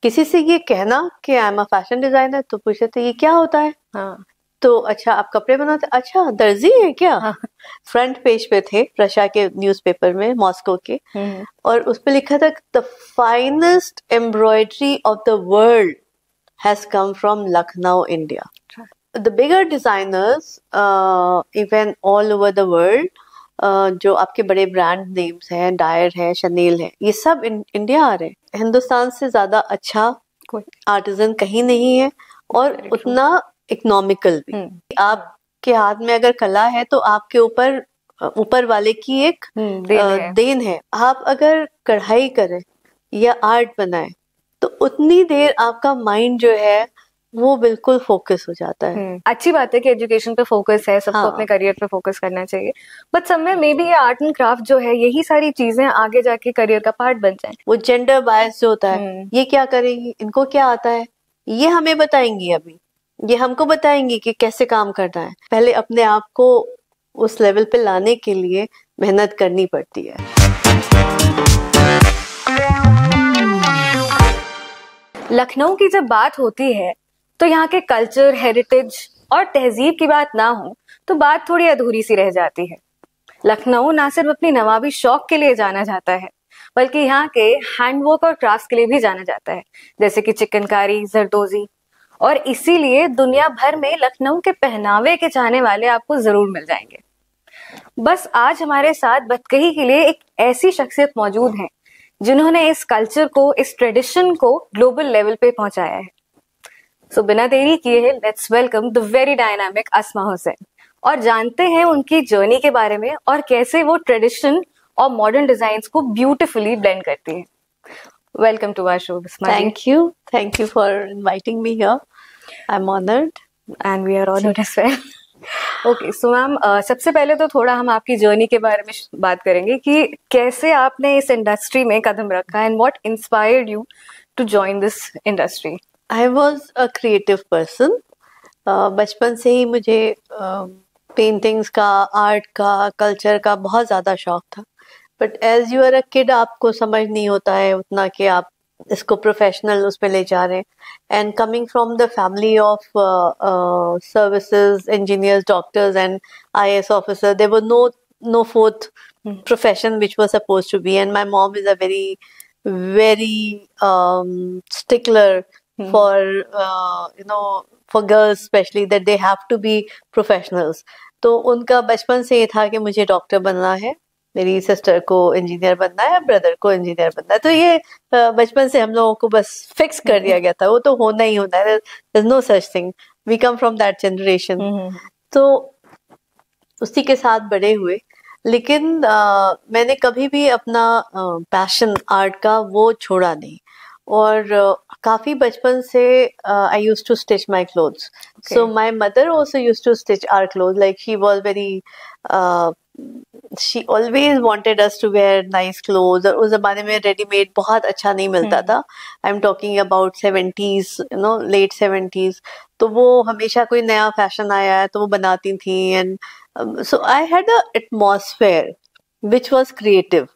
किसी से ये कहना कि I am a fashion designer, तो पूछते थे ये क्या होता है। हाँ तो अच्छा आप कपड़े बनाते, अच्छा दर्जी है क्या। हाँ। फ्रंट पेज पे थे रशिया के न्यूज़पेपर में, मॉस्को के, और उस पे लिखा था the finest embroidery of the world has come from Lucknow India. The bigger designers even all over the world, जो आपके बड़े ब्रांड नेम्स हैं, डायर है, शनेल है, ये सब इंडिया आ रहे हैं। हिंदुस्तान से ज्यादा अच्छा कोई आर्टिजन कहीं नहीं है, और Very true. उतना इकोनॉमिकल भी। आपके हाथ में अगर कला है तो आपके ऊपर ऊपर वाले की एक देन है। आप अगर कढ़ाई करें या आर्ट बनाए तो उतनी देर आपका माइंड जो है वो बिल्कुल फोकस हो जाता है। अच्छी बात है कि एजुकेशन पे फोकस है, सबको अपने करियर पे फोकस करना चाहिए, बट समवेयर मे बी ये आर्ट एंड क्राफ्ट जो है, यही सारी चीजें आगे जाके करियर का पार्ट बन जाए। वो जेंडर बायस जो होता है, ये क्या करेंगी, इनको क्या आता है, ये हमें बताएंगी, अभी ये हमको बताएंगी कि कैसे काम करना है। पहले अपने आप को उस लेवल पे लाने के लिए मेहनत करनी पड़ती है। लखनऊ की जब बात होती है तो यहाँ के कल्चर, हेरिटेज और तहजीब की बात ना हो तो बात थोड़ी अधूरी सी रह जाती है। लखनऊ ना सिर्फ अपनी नवाबी शौक के लिए जाना जाता है, बल्कि यहाँ के हैंडवर्क और क्राफ्ट के लिए भी जाना जाता है, जैसे कि चिकनकारी, जरदोजी। और इसीलिए दुनिया भर में लखनऊ के पहनावे के चाहने वाले आपको जरूर मिल जाएंगे। बस आज हमारे साथ बतकही के लिए एक ऐसी शख्सियत मौजूद है जिन्होंने इस कल्चर को, इस ट्रेडिशन को ग्लोबल लेवल पे पहुंचाया है। सो बिना देरी किए let's welcome the very dynamic Asma Hussain और जानते हैं उनकी जर्नी के बारे में और कैसे वो ट्रेडिशन और मॉडर्न डिजाइन्स को ब्यूटीफुली ब्लेंड करती है। Welcome to our show Asma. Thank you for inviting me here. I am honoured and we are honoured as well. Okay, so ma'am सबसे पहले तो थोड़ा हम आपकी जर्नी के बारे में बात करेंगे कि कैसे आपने इस इंडस्ट्री में कदम रखा and what inspired you to join this industry. I was a creative person. बचपन से ही मुझे पेंटिंग्स का, आर्ट का, कल्चर का बहुत ज़्यादा शौक था। But as you are a kid आपको समझ नहीं होता है उतना कि आप इसको प्रोफेशनल उस पे ले जा रहे हैं। And coming from the family of services, engineers, doctors and IAS officer, there was no fourth profession which was supposed to be. And my mom is a very stickler for for girls especially, that they have to be professionals. तो उनका बचपन से ये था कि मुझे doctor बनना है, मेरी सिस्टर को इंजीनियर बनना है, ब्रदर को इंजीनियर बनना है। तो ये बचपन से हम लोगों को बस फिक्स कर दिया गया था, वो तो होना ही होना है। There's no such thing. We come from that generation. तो उसी के साथ बड़े हुए। लेकिन मैंने कभी भी अपना पैशन आर्ट का वो छोड़ा नहीं। और काफी बचपन से I used to stitch my clothes. So my mother also used to stitch our clothes. Like she was very, she always wanted us to wear nice clothes. और उस जमाने में रेडीमेड बहुत अच्छा नहीं मिलता था। I am talking about 70s, late 70s। तो वो हमेशा कोई नया फैशन आया है तो वो बनाती थी। And so I had a atmosphere which was creative.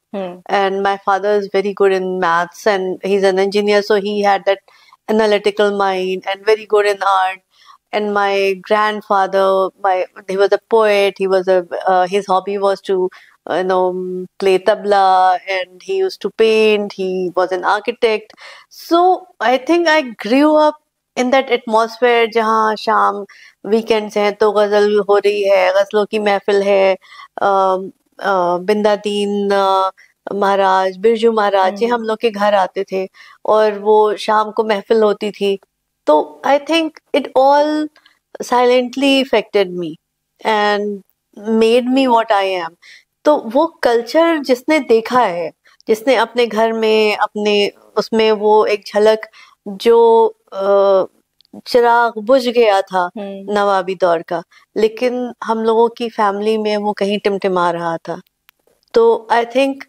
And my father is very good in maths and he's an engineer, so he had that analytical mind and very good in art. And my grandfather, he was a poet. He was his hobby was to play tabla, and he used to paint. He was an architect. So I think I grew up in that atmosphere जहाँ शाम weekends हैं तो गजल हो रही है, गजलों की महफिल है, बिंदादीन महाराज, बिरजू महाराज जी हम लोग के घर आते थे और वो शाम को महफिल होती थी। तो I think it all silently affected me and made me what I am. तो वो कल्चर जिसने देखा है, जिसने अपने घर में, अपने उसमें वो एक झलक, जो चिराग बुझ गया था नवाबी दौर का, लेकिन हम लोगों की फैमिली में वो कहीं टिमटिमा रहा था। तो आई थिंक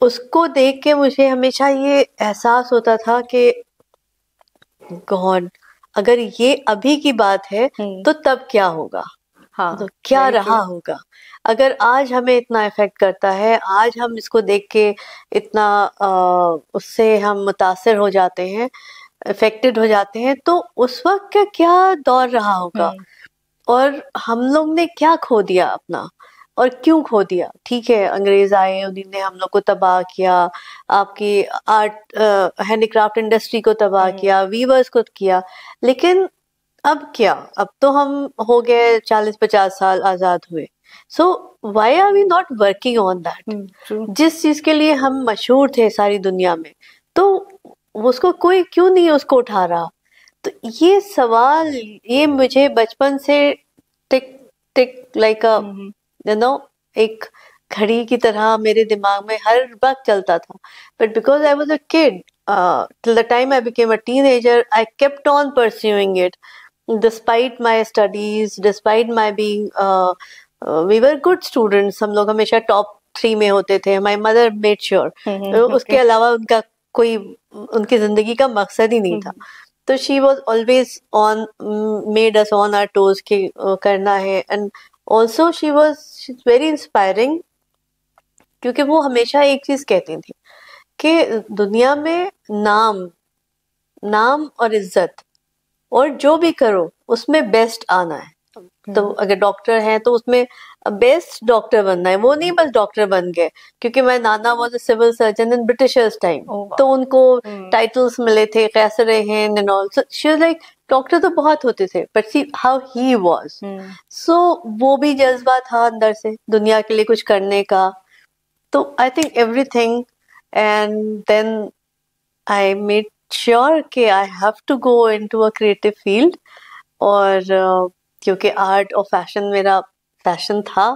उसको देख के मुझे हमेशा ये एहसास होता था कि गॉड, अगर ये अभी की बात है तो तब क्या होगा, तो क्या रहा होगा। अगर आज हमें इतना इफेक्ट करता है, आज हम इसको देख के इतना उससे हम मुतासिर हो जाते हैं, अफेक्टेड हो जाते हैं, तो उस वक्त का क्या दौर रहा होगा और हम लोग ने क्या खो दिया अपना और क्यों खो दिया। ठीक है, अंग्रेज आए, उन्होंने हम लोग को तबाह किया, आपकी आर्ट हैंडीक्राफ्ट इंडस्ट्री को तबाह किया, वीवर्स को किया, लेकिन अब क्या, अब तो हम हो गए 40-50 साल आजाद हुए। So why are we not working on that? जिस चीज के लिए हम मशहूर थे सारी दुनिया में, तो उसको कोई क्यों नहीं उसको उठा रहा? तो ये सवाल, ये मुझे बचपन से टिक टिक लाइक अ यू नो एक घड़ी की तरह मेरे दिमाग में हर वक्त चलता था। But because I was a kid till the time I became a teenager, I kept on pursuing it despite my studies, despite my being we were good students, हम लोग हमेशा टॉप 3 में होते थे। My mother made sure, उसके अलावा उनका कोई उनकी जिंदगी का मकसद ही नहीं था। तो she was always on, made us on our toes कि करना है। And also she's very inspiring, क्योंकि वो हमेशा एक चीज कहती थी कि दुनिया में नाम और इज्जत और जो भी करो उसमें बेस्ट आना है। तो अगर डॉक्टर है तो उसमें बेस्ट डॉक्टर बनना है, वो नहीं बस डॉक्टर बन गए। क्योंकि मैं नाना was a civil surgeon in Britishers time, तो उनको टाइटल्स मिले थे, Kaiser Hind and all. So she was like doctor तो बहुत होते थे, but see how he was. So वो भी जज्बा था अंदर से दुनिया के लिए कुछ करने का। तो I think everything, and then I made sure कि I have to go into a creative field. और क्योंकि आर्ट और फैशन मेरा पैशन था,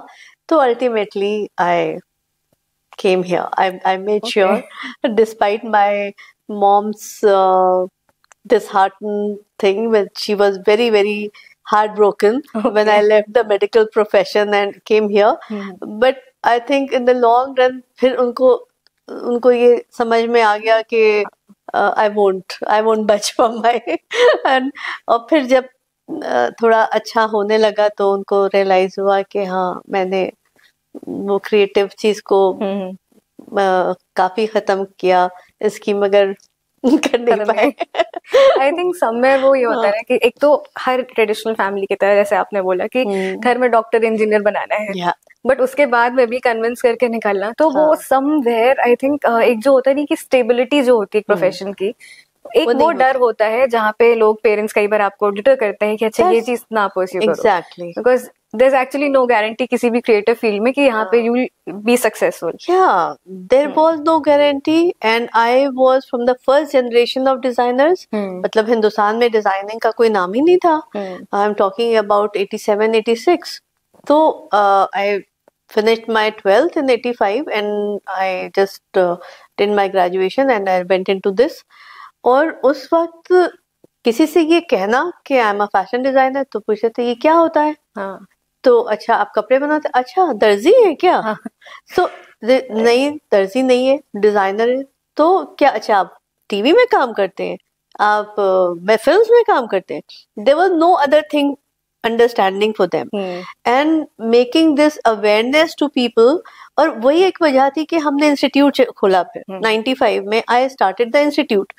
तो ultimately I came here. I made sure, despite my mom's disheartened thing, when she was very, very heartbroken when I left the medical profession and came here. But I think in the long run, फिर उनको ये समझ में आ गया कि I won't budge from my and और फिर जब थोड़ा अच्छा होने लगा तो उनको रियलाइज हुआ कि हाँ, मैंने वो क्रिएटिव चीज को काफी खत्म किया इसकी, मगर कर नहीं पाए। आई थिंक समवेयर वो ये होता है ना कि एक तो हर ट्रेडिशनल फैमिली की तरह, जैसे आपने बोला कि घर में डॉक्टर इंजीनियर बनाना है, बट उसके बाद में भी कन्विंस करके निकलना, तो वो समवेयर आई थिंक एक जो होता है नहीं कि स्टेबिलिटी जो होती है प्रोफेशन की, एक वो डर होता है जहाँ पे लोग पेरेंट्स कई बार आपको डिटर करते हैं कि अच्छा ये चीज ना परस्यू करो। Exactly, because there's actually no guarantee किसी भी creative field में कि यहाँ पे you will be successful. Yeah, there was no guarantee, and I was from the first generation of designers. मतलब हिंदुस्तान में डिजाइनिंग का कोई नाम ही नहीं था। I'm talking about 87-86. तो I finished my 12th in 85 and I just did my graduation and I went into this. और उस वक्त किसी से ये कहना कि I am a fashion designer, तो पूछते थे ये क्या होता है? तो अच्छा आप कपड़े बनाते, अच्छा दर्जी है क्या? सो नहीं, दर्जी नहीं है, डिजाइनर है। तो क्या, अच्छा आप टीवी में काम करते हैं, आप मैं फिल्म्स में काम करते हैं? There was no other thing understanding for them and making this awareness to people. और वही एक वजह थी कि हमने इंस्टीट्यूट खोला। फिर 95 में I started the institute,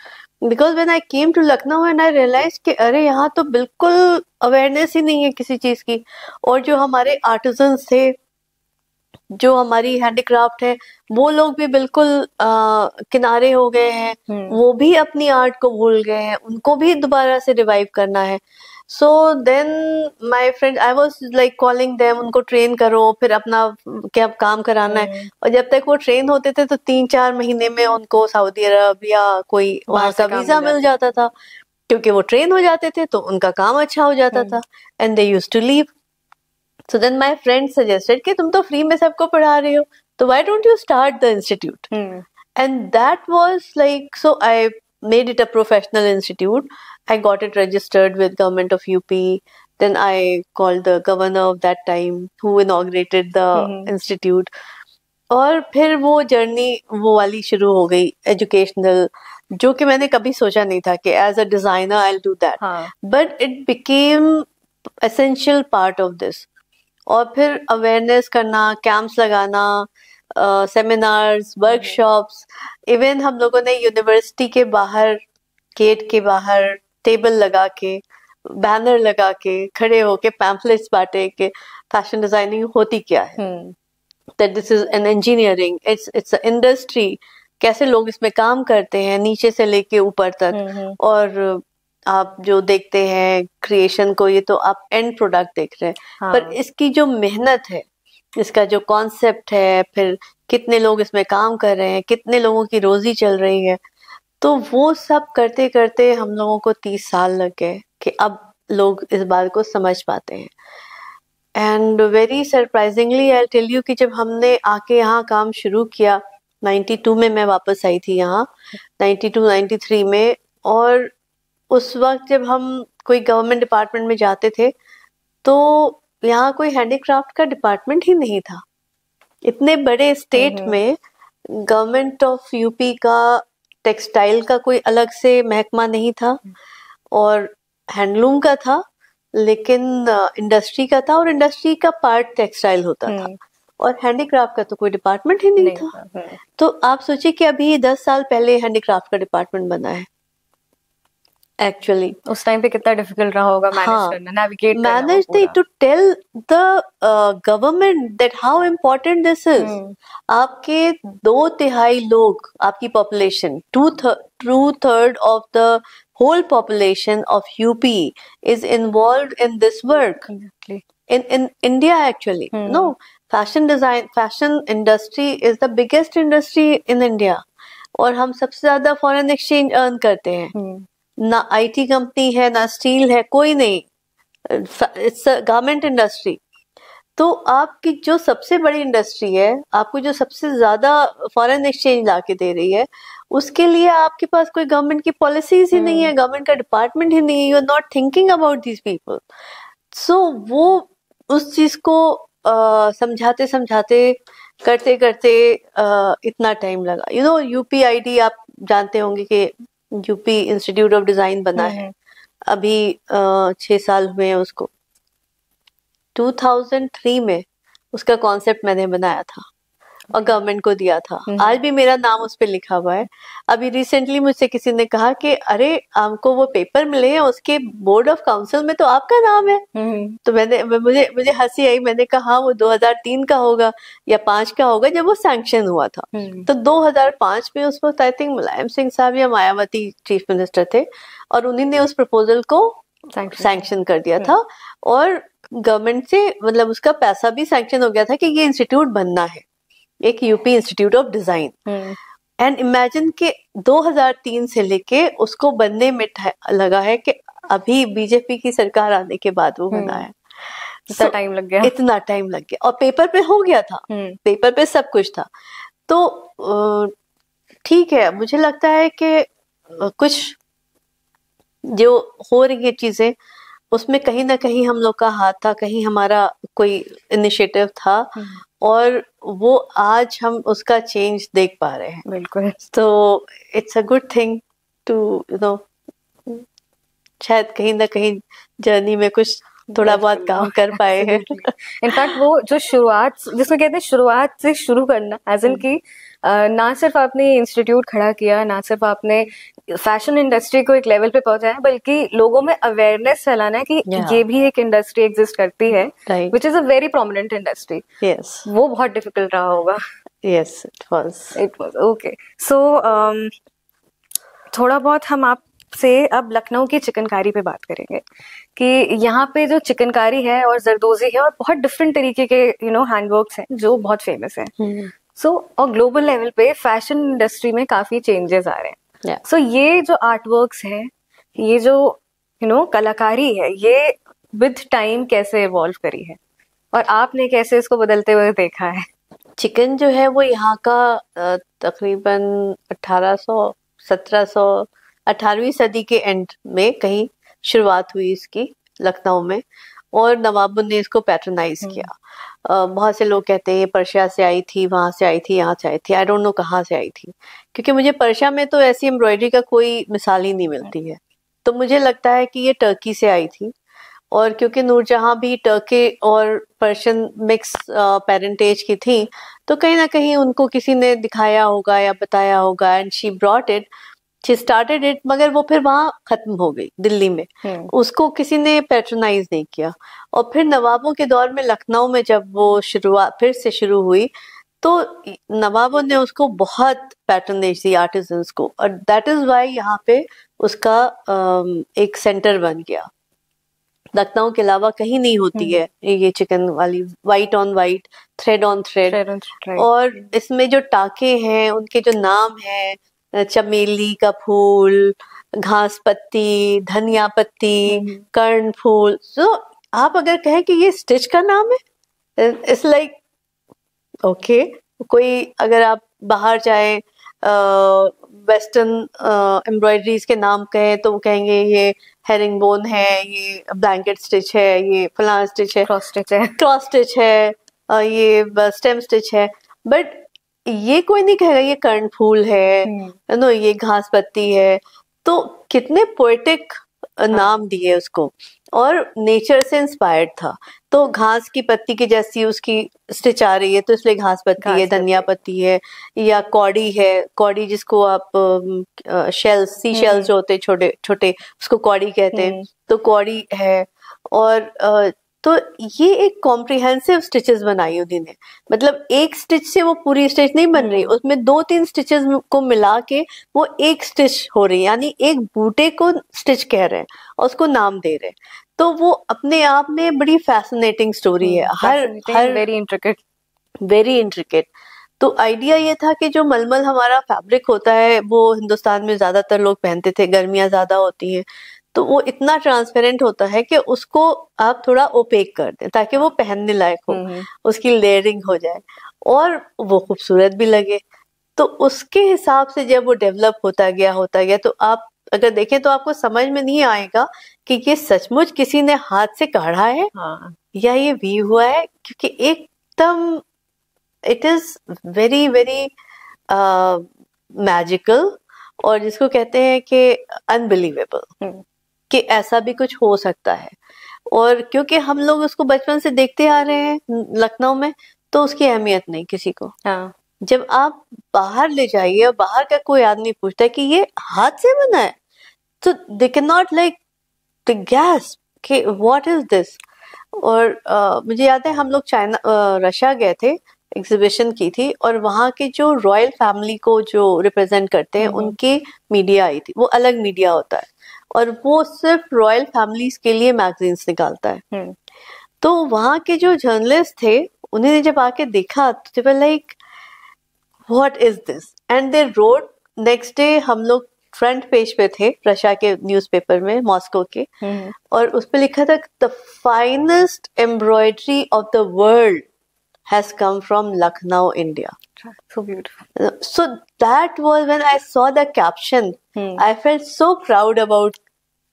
because when I came to Lucknow and I realise कि अरे यहाँ तो बिल्कुल अवेयरनेस ही नहीं है किसी चीज की। और जो हमारे आर्टिजन्स थे, जो हमारी हैंडीक्राफ्ट है, वो लोग भी बिल्कुल किनारे हो गए हैं, वो भी अपनी आर्ट को भूल गए हैं, उनको भी दोबारा से रिवाइव करना है। So then my friend, I was like calling them, उनको ट्रेन करो, फिर अपना क्या काम कराना है। और जब तक वो ट्रेन होते थे तो 3-4 महीने में उनको सऊदी अरब या कोई वहां का वीजा मिल जाता था, क्योंकि वो ट्रेन हो जाते थे तो उनका काम अच्छा हो जाता था, and they used to leave. So then my friend suggested कि तुम तो फ्री में सबको पढ़ा रहे हो, तो why don't you start the institute? And that was like, so I made it a professional institute. I got it registered with government of UP. Then I called the governor of that time, who inaugurated the institute. और फिर वो journey वो वाली शुरू हो गई educational, जो कि मैंने कभी सोचा नहीं था कि as a designer I will do that, but it became essential part of this. और फिर अवेयरनेस करना, कैंप्स लगाना, सेमिनार्स, वर्कशॉप्स, इवन हम लोगों ने यूनिवर्सिटी के बाहर गेट के बाहर टेबल लगा के, बैनर लगा के, खड़े होके पैम्फलेट्स बांटे के फैशन डिजाइनिंग होती क्या है, that this is an engineering, it's industry, कैसे लोग इसमें काम करते हैं नीचे से लेके ऊपर तक। और आप जो देखते हैं क्रिएशन को, ये तो आप एंड प्रोडक्ट देख रहे हैं, हाँ। पर इसकी जो मेहनत है, इसका जो कॉन्सेप्ट है, फिर कितने लोग इसमें काम कर रहे हैं, कितने लोगों की रोजी चल रही है, तो वो सब करते करते हम लोगों को 30 साल लग गए कि अब लोग इस बात को समझ पाते हैं। And very surprisingly I tell you कि जब हमने आके यहाँ काम शुरू किया, 92 में मैं वापस आई थी यहाँ, 92-93 में, और उस वक्त जब हम कोई गवर्नमेंट डिपार्टमेंट में जाते थे तो यहाँ कोई हैंडीक्राफ्ट का डिपार्टमेंट ही नहीं था। इतने बड़े स्टेट में गवर्नमेंट ऑफ यूपी का टेक्सटाइल का कोई अलग से महकमा नहीं था, और हैंडलूम का था, लेकिन इंडस्ट्री का था, और इंडस्ट्री का पार्ट टेक्सटाइल होता था, और हैंडीक्राफ्ट का तो कोई डिपार्टमेंट ही नहीं था। तो आप सोचिए कि अभी 10 साल पहले हैंडीक्राफ्ट का डिपार्टमेंट बना है। एक्चुअली उस टाइम पे कितना डिफिकल्ट रहा होगा मैनेज करना, नेविगेट करना, मैनेज नहीं, to tell the government that how important this is. आपके 2/3 लोग, आपकी population, 2/3 of the whole population of UP is involved in this work. In India actually. No, fashion industry is the biggest industry in India, और हम सबसे ज्यादा foreign exchange earn करते हैं। ना IT कंपनी है, ना स्टील है, कोई नहीं, इट्स गारमेंट इंडस्ट्री। तो आपकी जो सबसे बड़ी इंडस्ट्री है, आपको जो सबसे ज्यादा फॉरेन एक्सचेंज ला के दे रही है, उसके लिए आपके पास कोई गवर्नमेंट की पॉलिसीज ही नहीं है, गवर्नमेंट का डिपार्टमेंट ही नहीं है, you are not thinking about these people. So वो उस चीज को समझाते समझाते, करते करते इतना टाइम लगा। यू नो, UPID आप जानते होंगे कि यूपी इंस्टीट्यूट ऑफ डिजाइन बना है, अभी 6 साल हुए हैं उसको। 2003 में उसका कॉन्सेप्ट मैंने बनाया था और गवर्नमेंट को दिया था। आज भी मेरा नाम उस पर लिखा हुआ है। अभी रिसेंटली मुझसे किसी ने कहा कि अरे हमको वो पेपर मिले हैं, उसके बोर्ड ऑफ काउंसिल में तो आपका नाम है। तो मुझे हंसी आई। मैंने कहा हाँ, वो 2003 का होगा या 5 का होगा जब वो सैंक्शन हुआ था। तो 2005 में उस वक्त आई थिंक मुलायम सिंह साहब या मायावती चीफ मिनिस्टर थे, और उन्हीं ने उस प्रपोजल को सैंक्शन कर दिया था, और गवर्नमेंट से मतलब उसका पैसा भी सैंक्शन हो गया था कि ये इंस्टीट्यूट बनना है, एक UP institute of design. And imagine के 2003 से लेके उसको बनने में लगा है कि अभी बीजेपी की सरकार आने के बाद वो बना है। इतना टाइम लग गया, इतना टाइम लग गया, और पेपर पे हो गया था, पेपर पे सब कुछ था। तो ठीक है, मुझे लगता है कि कुछ जो हो रही है चीजें, उसमें कहीं ना कहीं हम लोग का हाथ था, कहीं हमारा कोई इनिशिएटिव था, और वो आज हम उसका चेंज देख पा रहे हैं। बिल्कुल। तो it's a good thing to you know, शायद कहीं ना कहीं जर्नी में कुछ थोड़ा बहुत काम कर पाए हैं। इनफैक्ट वो जो शुरुआत, जिसमें कहते हैं शुरुआत से शुरू करना, एज इन की ना सिर्फ आपने इंस्टीट्यूट खड़ा किया, ना सिर्फ आपने फैशन इंडस्ट्री को एक लेवल पे पहुंचाया, बल्कि लोगों में अवेयरनेस फैलाना है कि ये भी एक इंडस्ट्री एग्जिस्ट करती है, which is a very prominent industry. Yes, वो बहुत डिफिकल्ट रहा होगा। Yes, it was okay. So थोड़ा बहुत हम आपसे अब लखनऊ की चिकनकारी पे बात करेंगे कि यहाँ पे जो चिकनकारी है और जरदोजी है, और बहुत डिफरेंट तरीके के हैंडवर्क्स हैं जो बहुत फेमस हैं। और ग्लोबल लेवल पे फैशन इंडस्ट्री में काफी चेंजेस आ रहे हैं। सो ये जो आर्टवर्क्स है, ये जो कलाकारी है, ये विद टाइम कैसे इवॉल्व करी है, और आपने कैसे इसको बदलते हुए देखा है? चिकन जो है वो यहाँ का तकरीबन 1700 18वीं सदी के एंड में कहीं शुरुआत हुई इसकी, लखनऊ में, और नवाबुन ने इसको पैट्रनाइज किया। बहुत से लोग कहते हैं ये पर्शिया से आई थी, वहां से आई थी, यहाँ से आई थी। आई डोंट नो कहाँ से आई थी, क्योंकि मुझे पर्शिया में तो ऐसी एम्ब्रॉयडरी का कोई मिसाल ही नहीं मिलती है। तो मुझे लगता है कि ये टर्की से आई थी, और क्योंकि नूरजहां भी टर्की और पर्शियन मिक्स पेरेंटेज की थी, तो कहीं ना कहीं उनको किसी ने दिखाया होगा या बताया होगा, and she brought it. She started it, मगर वो फिर वहाँ खत्म हो गई दिल्ली में, उसको किसी ने पैट्रोनाइज नहीं किया। और फिर नवाबों के दौर में लखनऊ में जब वो शुरुआत फिर से शुरू हुई, तो नवाबों ने उसको बहुत पैट्रोनेज दी आर्टिजन्स को, और दैट इज वाई यहाँ पे उसका एक सेंटर बन गया। लखनऊ के अलावा कहीं नहीं होती है ये चिकन वाली, white on white, thread on thread. और इसमें जो टाके हैं उनके जो नाम है, चमेली का फूल, घास पत्ती, धनिया पत्ती, कर्ण फूल, तो आप अगर कहें कि ये स्टिच का नाम है, इट्स लाइक ओके। कोई अगर आप बाहर जाए वेस्टर्न एम्ब्रॉयडरीज के नाम कहें तो वो कहेंगे ये हेरिंग बोन है, ये ब्लैंकेट स्टिच है, ये फलाना स्टिच है, क्रॉस स्टिच है, ये स्टेम स्टिच है। बट ये कोई नहीं कहेगा ये कर्ण फूल है, नो ये घास पत्ती है। तो कितने पोएटिक नाम दिए उसको, और नेचर से इंस्पायर्ड था। तो घास की पत्ती की जैसी उसकी स्टिच आ रही है तो इसलिए घास पत्ती है, धनिया पत्ती है, या कौड़ी है, कौड़ी जिसको आप शेल्स, सी शेल्स जो होते हैं छोटे छोटे, उसको कौड़ी कहते हैं, तो कौड़ी है। और तो ये एक कॉम्प्रिहेंसिव स्टिचेस बनाई उन्होंने, मतलब एक स्टिच से वो पूरी स्टिच नहीं बन रही, उसमें 2-3 स्टिचेस को मिला के वो एक स्टिच हो रही है, यानी एक बूटे को स्टिच कह रहे हैं और उसको नाम दे रहे हैं। तो वो अपने आप में बड़ी फैसिनेटिंग स्टोरी है, हर वेरी इंट्रिकेट। तो आइडिया ये था कि जो मलमल हमारा फैब्रिक होता है वो हिंदुस्तान में ज्यादातर लोग पहनते थे, गर्मियां ज्यादा होती हैं, तो वो इतना ट्रांसपेरेंट होता है कि उसको आप थोड़ा ओपेक कर दें ताकि वो पहनने लायक हो, उसकी लेयरिंग हो जाए और वो खूबसूरत भी लगे। तो उसके हिसाब से जब वो डेवलप होता गया, तो आप अगर देखें तो आपको समझ में नहीं आएगा कि ये सचमुच किसी ने हाथ से काढ़ा है या ये वीव हुआ है, क्योंकि एकदम it is very very magical, और जिसको कहते हैं कि अनबिलीवेबल कि ऐसा भी कुछ हो सकता है। और क्योंकि हम लोग उसको बचपन से देखते आ रहे हैं लखनऊ में, तो उसकी अहमियत नहीं किसी को। जब आप बाहर ले जाइए और बाहर का कोई आदमी पूछता है कि ये हाथ से बना है, तो they can not like the gas कि व्हाट इज दिस। और मुझे याद है हम लोग चाइना रशिया गए थे, एग्जीबिशन की थी, और वहाँ के जो रॉयल फैमिली को जो रिप्रेजेंट करते हैं उनकी मीडिया आई थी। वो अलग मीडिया होता है और वो सिर्फ रॉयल फैमिलीज के लिए मैगजीन्स निकालता है। तो वहाँ के जो जर्नलिस्ट थे उन्होंने जब आके देखा तो they were like what is this, and they rode next day. हम लोग फ्रंट पेज पे थे रशिया के न्यूज़पेपर में, मॉस्को के, और उस पे लिखा था the finest embroidery of the world has come from Lucknow, India. So beautiful. So that was when I saw the caption. I felt so proud about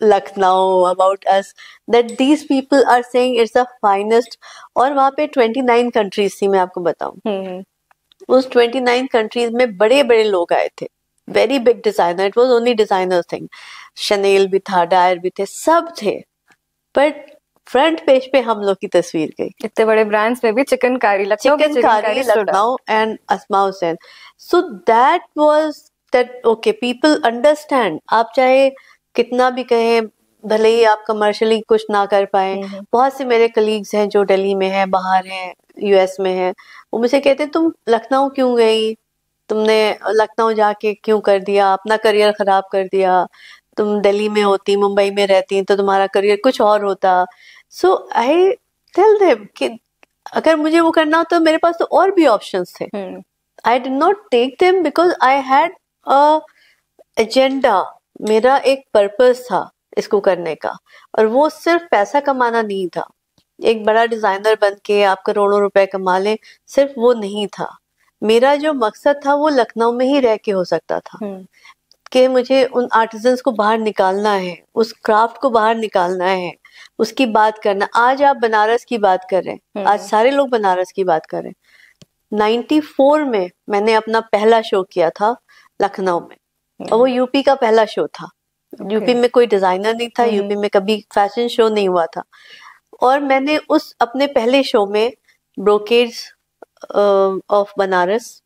Lucknow, about us, that these people are saying it's the finest. और वहाँ पे 29 countries थी, मैं आपको बताऊं। उस 29 countries में बड़े बड़े लोग आए थे, very big designer. It was only designer thing. Chanel भी था, Dyer भी थे, सब थे, but फ्रंट पेज पे हम लोग की तस्वीर गई। इतने बड़े ब्रांड्स में भी chikankari Lucknow and Asma Hussain. So that was that okay, people understand. आप चाहे कितना भी कहें, भले ही आप कमर्शियली कुछ ना कर पाए। बहुत से मेरे कलीग्स हैं जो दिल्ली में हैं, बाहर हैं, यूएस में हैं, वो मुझे कहते तुम लखनऊ क्यों गई, तुमने लखनऊ जाके क्यों कर दिया, अपना करियर खराब कर दिया, तुम दिल्ली में होती, मुंबई में रहती तो तुम्हारा करियर कुछ और होता। सो आई टेल देम कि अगर मुझे वो करना हो तो मेरे पास तो और भी ऑप्शंस थे। I did not take them because I had a agenda, मेरा एक पर्पस था इसको करने का, और वो सिर्फ पैसा कमाना नहीं था। एक बड़ा डिजाइनर बन के आप करोड़ों रुपए कमा लें, सिर्फ वो नहीं था। मेरा जो मकसद था वो लखनऊ में ही रह के हो सकता था कि मुझे उन आर्टिजन्स को बाहर निकालना है, उस क्राफ्ट को बाहर निकालना है, उसकी बात करना। आज आप बनारस की बात कर रहे हैं, आज सारे लोग बनारस की बात कर रहे हैं। 94 में मैंने अपना पहला शो किया था लखनऊ में, और वो यूपी का पहला शो था। यूपी में कोई डिजाइनर नहीं था, यूपी में कभी फैशन शो नहीं हुआ था, और मैंने उस अपने पहले शो में ब्रोकेड्स ऑफ बनारस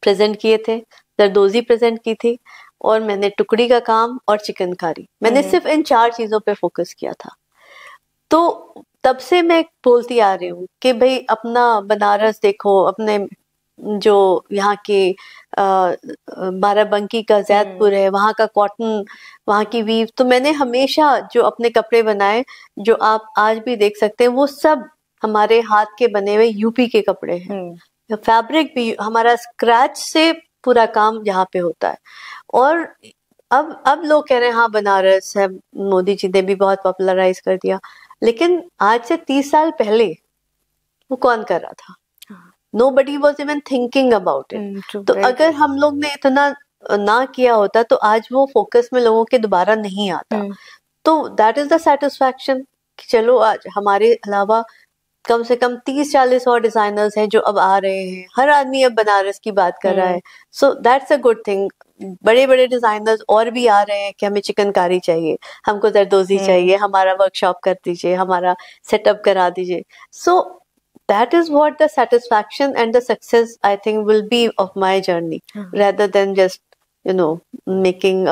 प्रेजेंट किए थे, जरदोजी प्रेजेंट की थी, और मैंने टुकड़ी का काम और चिकनकारी, मैंने सिर्फ इन 4 चीजों पे फोकस किया था। तो तब से मैं बोलती आ रही हूँ कि भाई अपना बनारस देखो, अपने जो यहाँ के बाराबंकी का जैदपुर है, वहाँ का कॉटन, वहाँ की वीव, तो मैंने हमेशा जो अपने कपड़े बनाए जो आप आज भी देख सकते हैं, वो सब हमारे हाथ के बने हुए यूपी के कपड़े हैं। फैब्रिक भी हमारा स्क्रैच से पूरा काम यहाँ पे होता है। और अब लोग कह रहे हैं हाँ बनारस है, मोदी जी ने भी बहुत पॉपुलराइज कर दिया, लेकिन आज से 30 साल पहले वो कौन कर रहा था? Nobody was even thinking about it. तो अगर हम लोग ने इतना ना किया होता तो आज वो फोकस में लोगों के दोबारा नहीं आता। तो that is the satisfaction कि चलो आज हमारे अलावा कम से कम 30-40 और डिजाइनर्स हैं जो अब आ रहे हैं, हर आदमी अब बनारस की बात कर रहा है। So that's a good thing. बड़े बड़े डिजाइनर्स और भी आ रहे हैं कि हमें चिकनकारी चाहिए, हमको जरदोजी चाहिए, हमारा वर्कशॉप कर दीजिए, हमारा सेटअप करा दीजिए। सो that is what the satisfaction and the success I think will be of my journey, rather than just making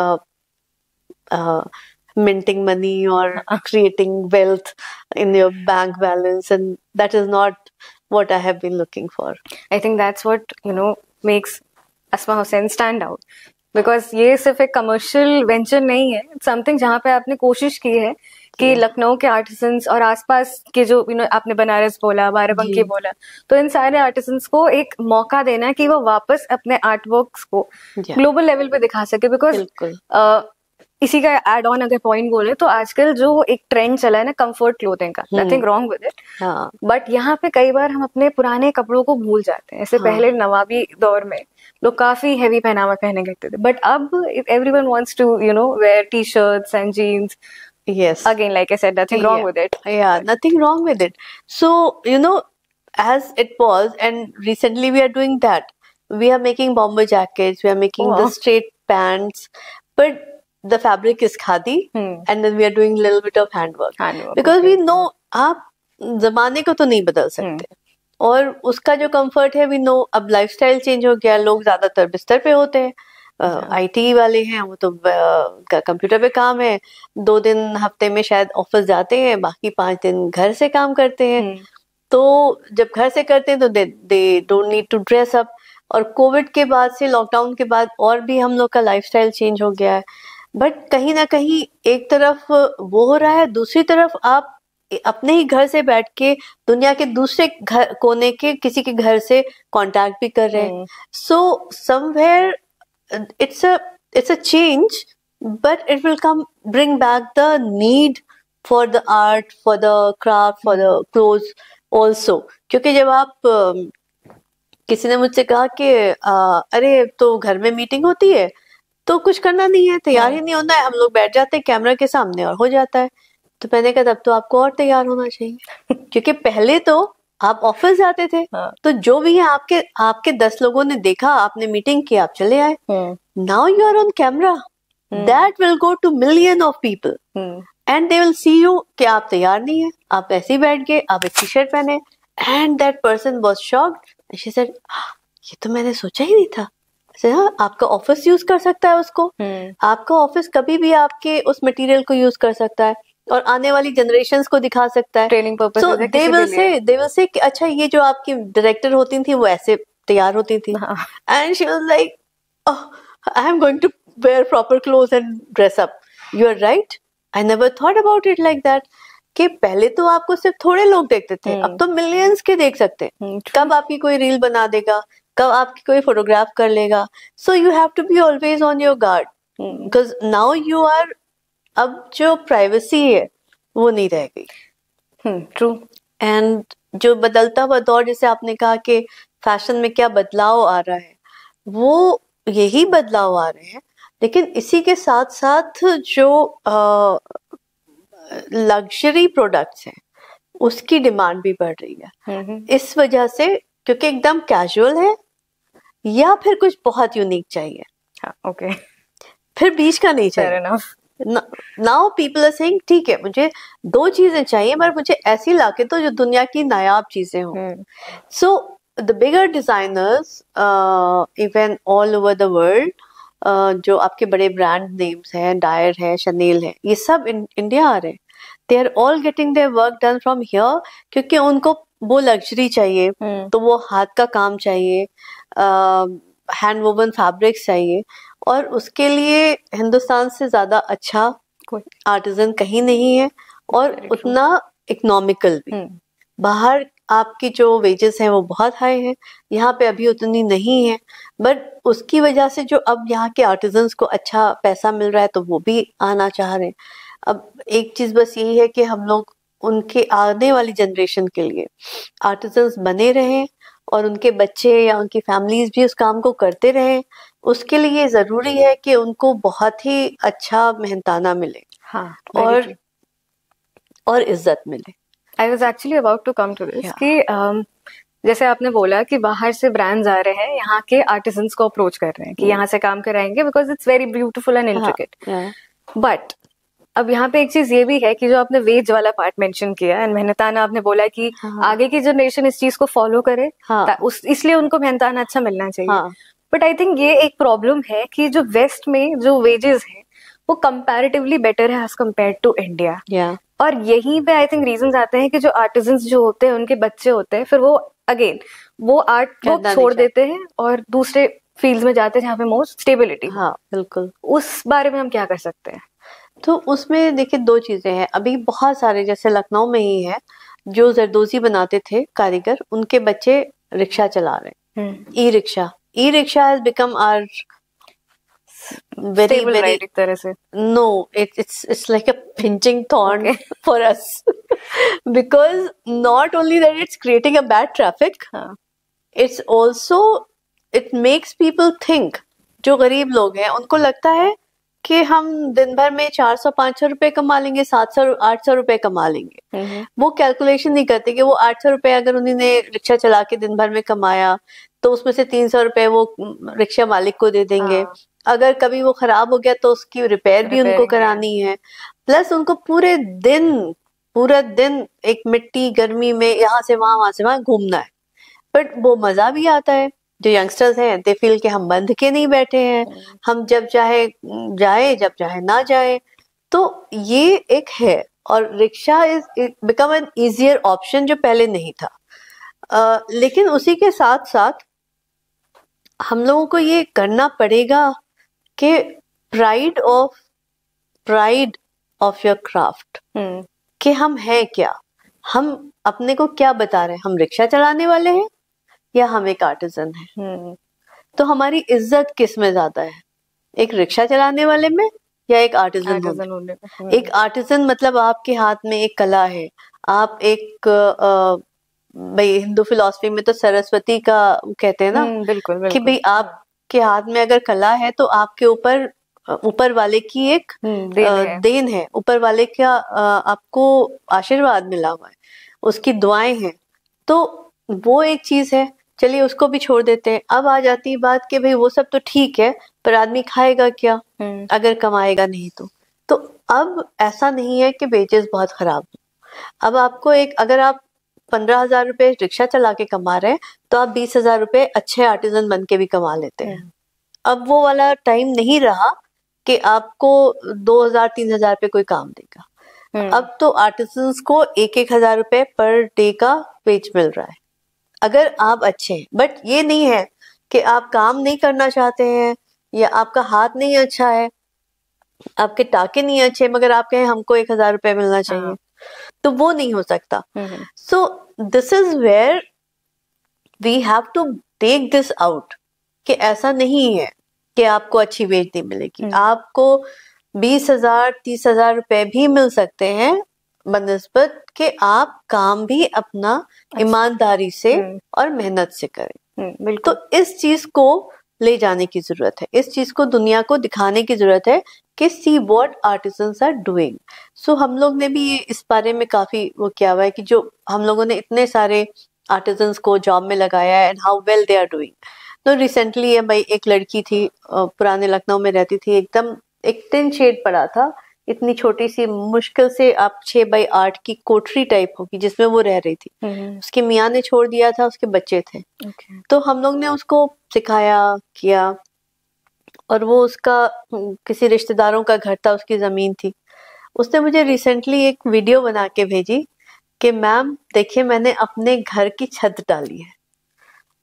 minting money or creating wealth in your bank balance, and that is not what I have been looking for. I think that's what makes Asma Hussain stand out, because ये सिर्फ एक commercial venture नहीं है, something जहाँ पे आपने कोशिश की है कि लखनऊ के आर्टिसंस और आसपास के जो आपने बनारस बोला, बाराबंकी बोला, तो इन सारे आर्टिसंस को एक मौका देना कि वो वापस अपने आर्ट वर्क्स को ग्लोबल लेवल पे दिखा सके। बिकॉज इसी का एड ऑन अगर पॉइंट बोले तो आजकल जो एक ट्रेंड चला है ना कंफर्ट क्लोथिंग का, nothing wrong with it, but यहाँ पे कई बार हम अपने पुराने कपड़ों को भूल जाते हैं। ऐसे पहले नवाबी दौर में लोग काफी हैवी पहनावा पहने करते थे, बट अब everyone wants to wear T shirts and jeans. Yes. Again, like I said, nothing wrong with it. Yeah, nothing wrong with it. So, as it was, and recently we are doing that. We are making bomber jackets, we are making the straight pants, but the fabric is khadi, and then we are doing a little bit of handwork. Because we know, आप जमाने को तो नहीं बदल सकते, और उसका जो comfort है, we know, अब lifestyle change हो गया, लोग ज्यादातर बिस्तर पे होते हैं, आईटी वाले हैं वो तो कंप्यूटर पे काम है, 2 दिन हफ्ते में शायद ऑफिस जाते हैं, बाकी 5 दिन घर से काम करते हैं। तो जब घर से करते हैं तो they don't need to dress up. और कोविड के बाद से, लॉकडाउन के बाद और भी हम लोग का लाइफस्टाइल चेंज हो गया है। बट कहीं ना कहीं एक तरफ वो हो रहा है, दूसरी तरफ आप अपने ही घर से बैठ के दुनिया के दूसरे घर कोने के किसी के घर से कांटेक्ट भी कर रहे हैं। So somewhere it's a change, but it will bring back the need for the art, for the craft, for the clothes also. क्योंकि जब आप किसी ने मुझसे कहा कि अरे तो घर में मीटिंग होती है तो कुछ करना नहीं है, तैयार ही नहीं होना है, हम लोग बैठ जाते हैं कैमरा के सामने और हो जाता है। तो मैंने कहा तब तो आपको और तैयार होना चाहिए, क्योंकि पहले तो आप ऑफिस जाते थे, तो जो भी है आपके 10 लोगों ने देखा, आपने मीटिंग की, आप चले आए। Now you are on camera, that will go to million of people and they will see you कि आप तैयार नहीं है, आप ऐसे ही बैठ गए, आप एक टी शर्ट पहने, and that person was shocked. She said ये तो मैंने सोचा ही नहीं था। हाँ, आपका ऑफिस यूज कर सकता है उसको, आपका ऑफिस कभी भी आपके उस मटेरियल को यूज कर सकता है और आने वाली जनरेशंस को दिखा सकता है, training purpose. So they will say कि अच्छा ये जो आपकी डायरेक्टर होती थी वो ऐसे तैयार होती थी, and she was like I am going to wear proper clothes and dress up. You are right, I never thought about it like that कि पहले तो आपको सिर्फ थोड़े लोग देखते थे, अब तो मिलियंस के देख सकते हैं। कब आपकी कोई रील बना देगा, कब आपकी कोई फोटोग्राफ कर लेगा। So you have to be always on your guard, because now you are, अब जो प्राइवेसी है वो नहीं रह गई। ट्रू। एंड जो बदलता हुआ दौर, जैसे आपने कहा कि फैशन में क्या बदलाव आ रहा है, वो यही बदलाव आ रहे हैं, लेकिन इसी के साथ साथ जो लग्जरी प्रोडक्ट्स हैं उसकी डिमांड भी बढ़ रही है। इस वजह से, क्योंकि एकदम कैजुअल है या फिर कुछ बहुत यूनिक चाहिए। ओके, फिर बीच का नहीं चाहिए। नाउ पीपल आर सेइंग ठीक है मुझे 2 चीजें चाहिए, पर मुझे ऐसी लाके तो जो दुनिया की नायाब चीजें हों। So the bigger designers even all over the world जो आपके बड़े ब्रांड नेम्स हैं, डायर है, शनेल है, ये सब इंडिया आ रहे हैं. They are all getting their work done from here, क्योंकि उनको वो लग्जरी चाहिए, तो वो हाथ का काम चाहिए, हैंड वोवन फैब्रिक्स चाहिए, और उसके लिए हिंदुस्तान से ज्यादा अच्छा कोई आर्टिजन कहीं नहीं है, और उतना इकोनॉमिकल भी. बाहर आपकी जो वेजेस हैं वो बहुत हाई है, यहाँ पे अभी उतनी नहीं है, बट उसकी वजह से जो अब यहाँ के आर्टिजन्स को अच्छा पैसा मिल रहा है तो वो भी आना चाह रहे हैं. अब एक चीज बस यही है कि हम लोग उनके आने वाली जनरेशन के लिए आर्टिजन्स बने रहें, और उनके बच्चे या उनकी फैमिलीज भी उस काम को करते रहें. उसके लिए जरूरी है कि उनको बहुत ही अच्छा मेहनताना मिले, हाँ, और इज्जत मिले. I was actually about to come to this कि जैसे आपने बोला कि बाहर से ब्रांड्स आ रहे हैं, यहाँ के आर्टिजन्स को अप्रोच कर रहे हैं कि यहाँ से काम कराएंगे because it's very beautiful and intricate. But अब यहाँ पे एक चीज ये भी है कि जो आपने वेज वाला पार्ट मेंशन किया एंड मेहनताना आपने बोला कि आगे की जनरेशन इस चीज को फॉलो करे, इसलिए उनको मेहनताना अच्छा मिलना चाहिए. बट आई थिंक ये एक प्रॉब्लम है कि जो वेस्ट में जो वेजेस है वो कंपैरेटिवली बेटर है एज कम्पेयर टू इंडिया. और यहीं पे आई थिंक रीजंस आते हैं कि जो आर्टिजन्स जो होते हैं, उनके बच्चे होते हैं, फिर वो अगेन वो आर्ट को छोड़ देते हैं और दूसरे फील्ड्स में जाते हैं जहाँ पे मोर स्टेबिलिटी. हाँ, बिल्कुल. उस बारे में हम क्या कर सकते हैं? तो उसमें देखिए 2 चीजें हैं. अभी बहुत सारे, जैसे लखनऊ में ही है, जो जरदोजी बनाते थे कारीगर, उनके बच्चे रिक्शा चला रहे हैं. E rickshaw has become our very right, एक तरह से. No, it's like a pinching thorn for us because not only that it's creating a bad traffic, it's also it makes people think. जो गरीब लोग हैं उनको लगता है कि हम दिन भर में 400-500 रुपए कमा लेंगे, 700-800 रुपए कमा लेंगे. वो कैलकुलेशन नहीं करते कि वो 800 रुपए अगर उन्होंने रिक्शा चला के दिन भर में कमाया तो उसमें से 300 रुपए वो रिक्शा मालिक को दे देंगे. अगर कभी वो खराब हो गया तो उसकी रिपेयर भी उनको करानी है. प्लस उनको पूरा दिन एक मिट्टी गर्मी में यहाँ से वहां घूमना है. बट वो मजा भी आता है. जो यंगस्टर्स हैं दे फील कि हम बंध के नहीं बैठे हैं, हम जब चाहे जाए, जब चाहे ना जाए. तो ये एक है. और rickshaw is become an easier option जो पहले नहीं था. लेकिन उसी के साथ साथ हम लोगों को ये करना पड़ेगा कि प्राइड ऑफ योर क्राफ्ट, कि हम हैं क्या, हम अपने को क्या बता रहे हैं. हम रिक्शा चलाने वाले हैं या हम एक आर्टिजन हैं? तो हमारी इज्जत किस में ज्यादा है, एक रिक्शा चलाने वाले में या एक आर्टिजन होने में? एक आर्टिजन मतलब आपके हाथ में एक कला है. आप एक भाई हिंदू फिलॉसफी में तो सरस्वती का कहते हैं ना, बिल्कुल. कि भाई आपके हाथ में अगर कला है तो आपके ऊपर वाले की एक देन है, ऊपर वाले का आपको आशीर्वाद मिला हुआ है, उसकी दुआएं हैं. तो वो एक चीज है. चलिए उसको भी छोड़ देते हैं. अब आ जाती है बात कि भाई वो सब तो ठीक है, पर आदमी खाएगा क्या अगर कमाएगा नहीं तो अब ऐसा नहीं है कि वेजेस बहुत खराब हो. अब आपको अगर आप 15,000 रुपए रिक्शा चला के कमा रहे हैं तो आप 20,000 रुपए अच्छे आर्टिजन बन के भी कमा लेते हैं. अब वो वाला टाइम नहीं रहा कि आपको 2,000-3,000 पे कोई काम देगा. अब तो आर्टिजन्स को 1,000 रुपए पर डे का वेज मिल रहा है अगर आप अच्छे हैं. बट ये नहीं है कि आप काम नहीं करना चाहते हैं या आपका हाथ नहीं अच्छा है, आपके टाके नहीं अच्छे, मगर आप कहें हमको 1,000 रुपए मिलना चाहिए, तो वो नहीं हो सकता. So this is where we have to take this out कि ऐसा नहीं है कि आपको अच्छी वेज नहीं मिलेगी. आपको 20,000-30,000 रुपए भी मिल सकते हैं बनिस्बत कि आप काम भी अपना ईमानदारी से और मेहनत से करें. तो इस चीज को ले जाने की जरूरत है, इस चीज को दुनिया को दिखाने की जरूरत है कि see what artisans are doing. So हम लोग ने भी इस बारे में काफी वो किया हुआ है कि जो हम लोगों ने इतने सारे आर्टिजन्स को जॉब में लगाया है and how well they are doing. तो रिसेंटली भाई एक लड़की थी, पुराने लखनऊ में रहती थी, एकदम एक टिन शेड पड़ा था, इतनी छोटी सी, मुश्किल से आप 6x8 की कोठरी टाइप होगी जिसमें वो रह रही थी. उसके मियाँ ने छोड़ दिया था, उसके बच्चे थे. तो हम लोग ने उसको सिखाया किया और वो उसका किसी रिश्तेदारों का घर था, उसकी ज़मीन थी। उसने मुझे रिसेंटली एक वीडियो बना के भेजी कि मैम देखिए मैंने अपने घर की छत डाली है,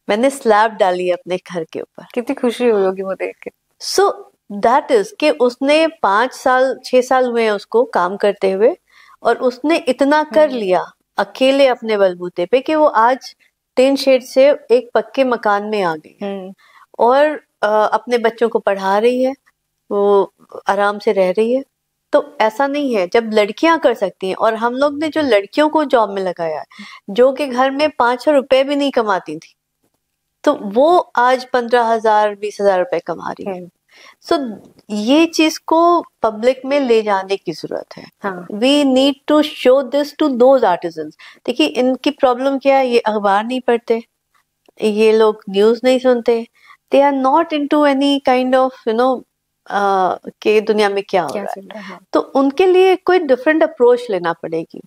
मैंने स्लैब डाली है अपने घर के ऊपर। कितनी खुशी हुई होगी वो देख के। सो दैट इज कि उसने 5 साल 6 साल हुए हैं उसको काम करते हुए, और उसने इतना कर लिया अकेले अपने बलबूते पे कि वो आज टिन शेड से एक पक्के मकान में आ गई और अपने बच्चों को पढ़ा रही है, वो आराम से रह रही है। तो ऐसा नहीं है, जब लड़कियां कर सकती हैं, और हम लोग ने जो लड़कियों को जॉब में लगाया है जो कि घर में 500 रुपए भी नहीं कमाती थी, तो वो आज 15,000 20,000 रुपए कमा रही है। सो ये चीज को पब्लिक में ले जाने की जरूरत है। We need to show this to those artisans. देखिए इनकी प्रॉब्लम क्या है, ये अखबार नहीं पढ़ते, ये लोग न्यूज नहीं सुनते, they are not into any kind of के दुनिया में क्या हो रहा है। तो उनके लिए कोई डिफरेंट अप्रोच लेना पड़ेगी,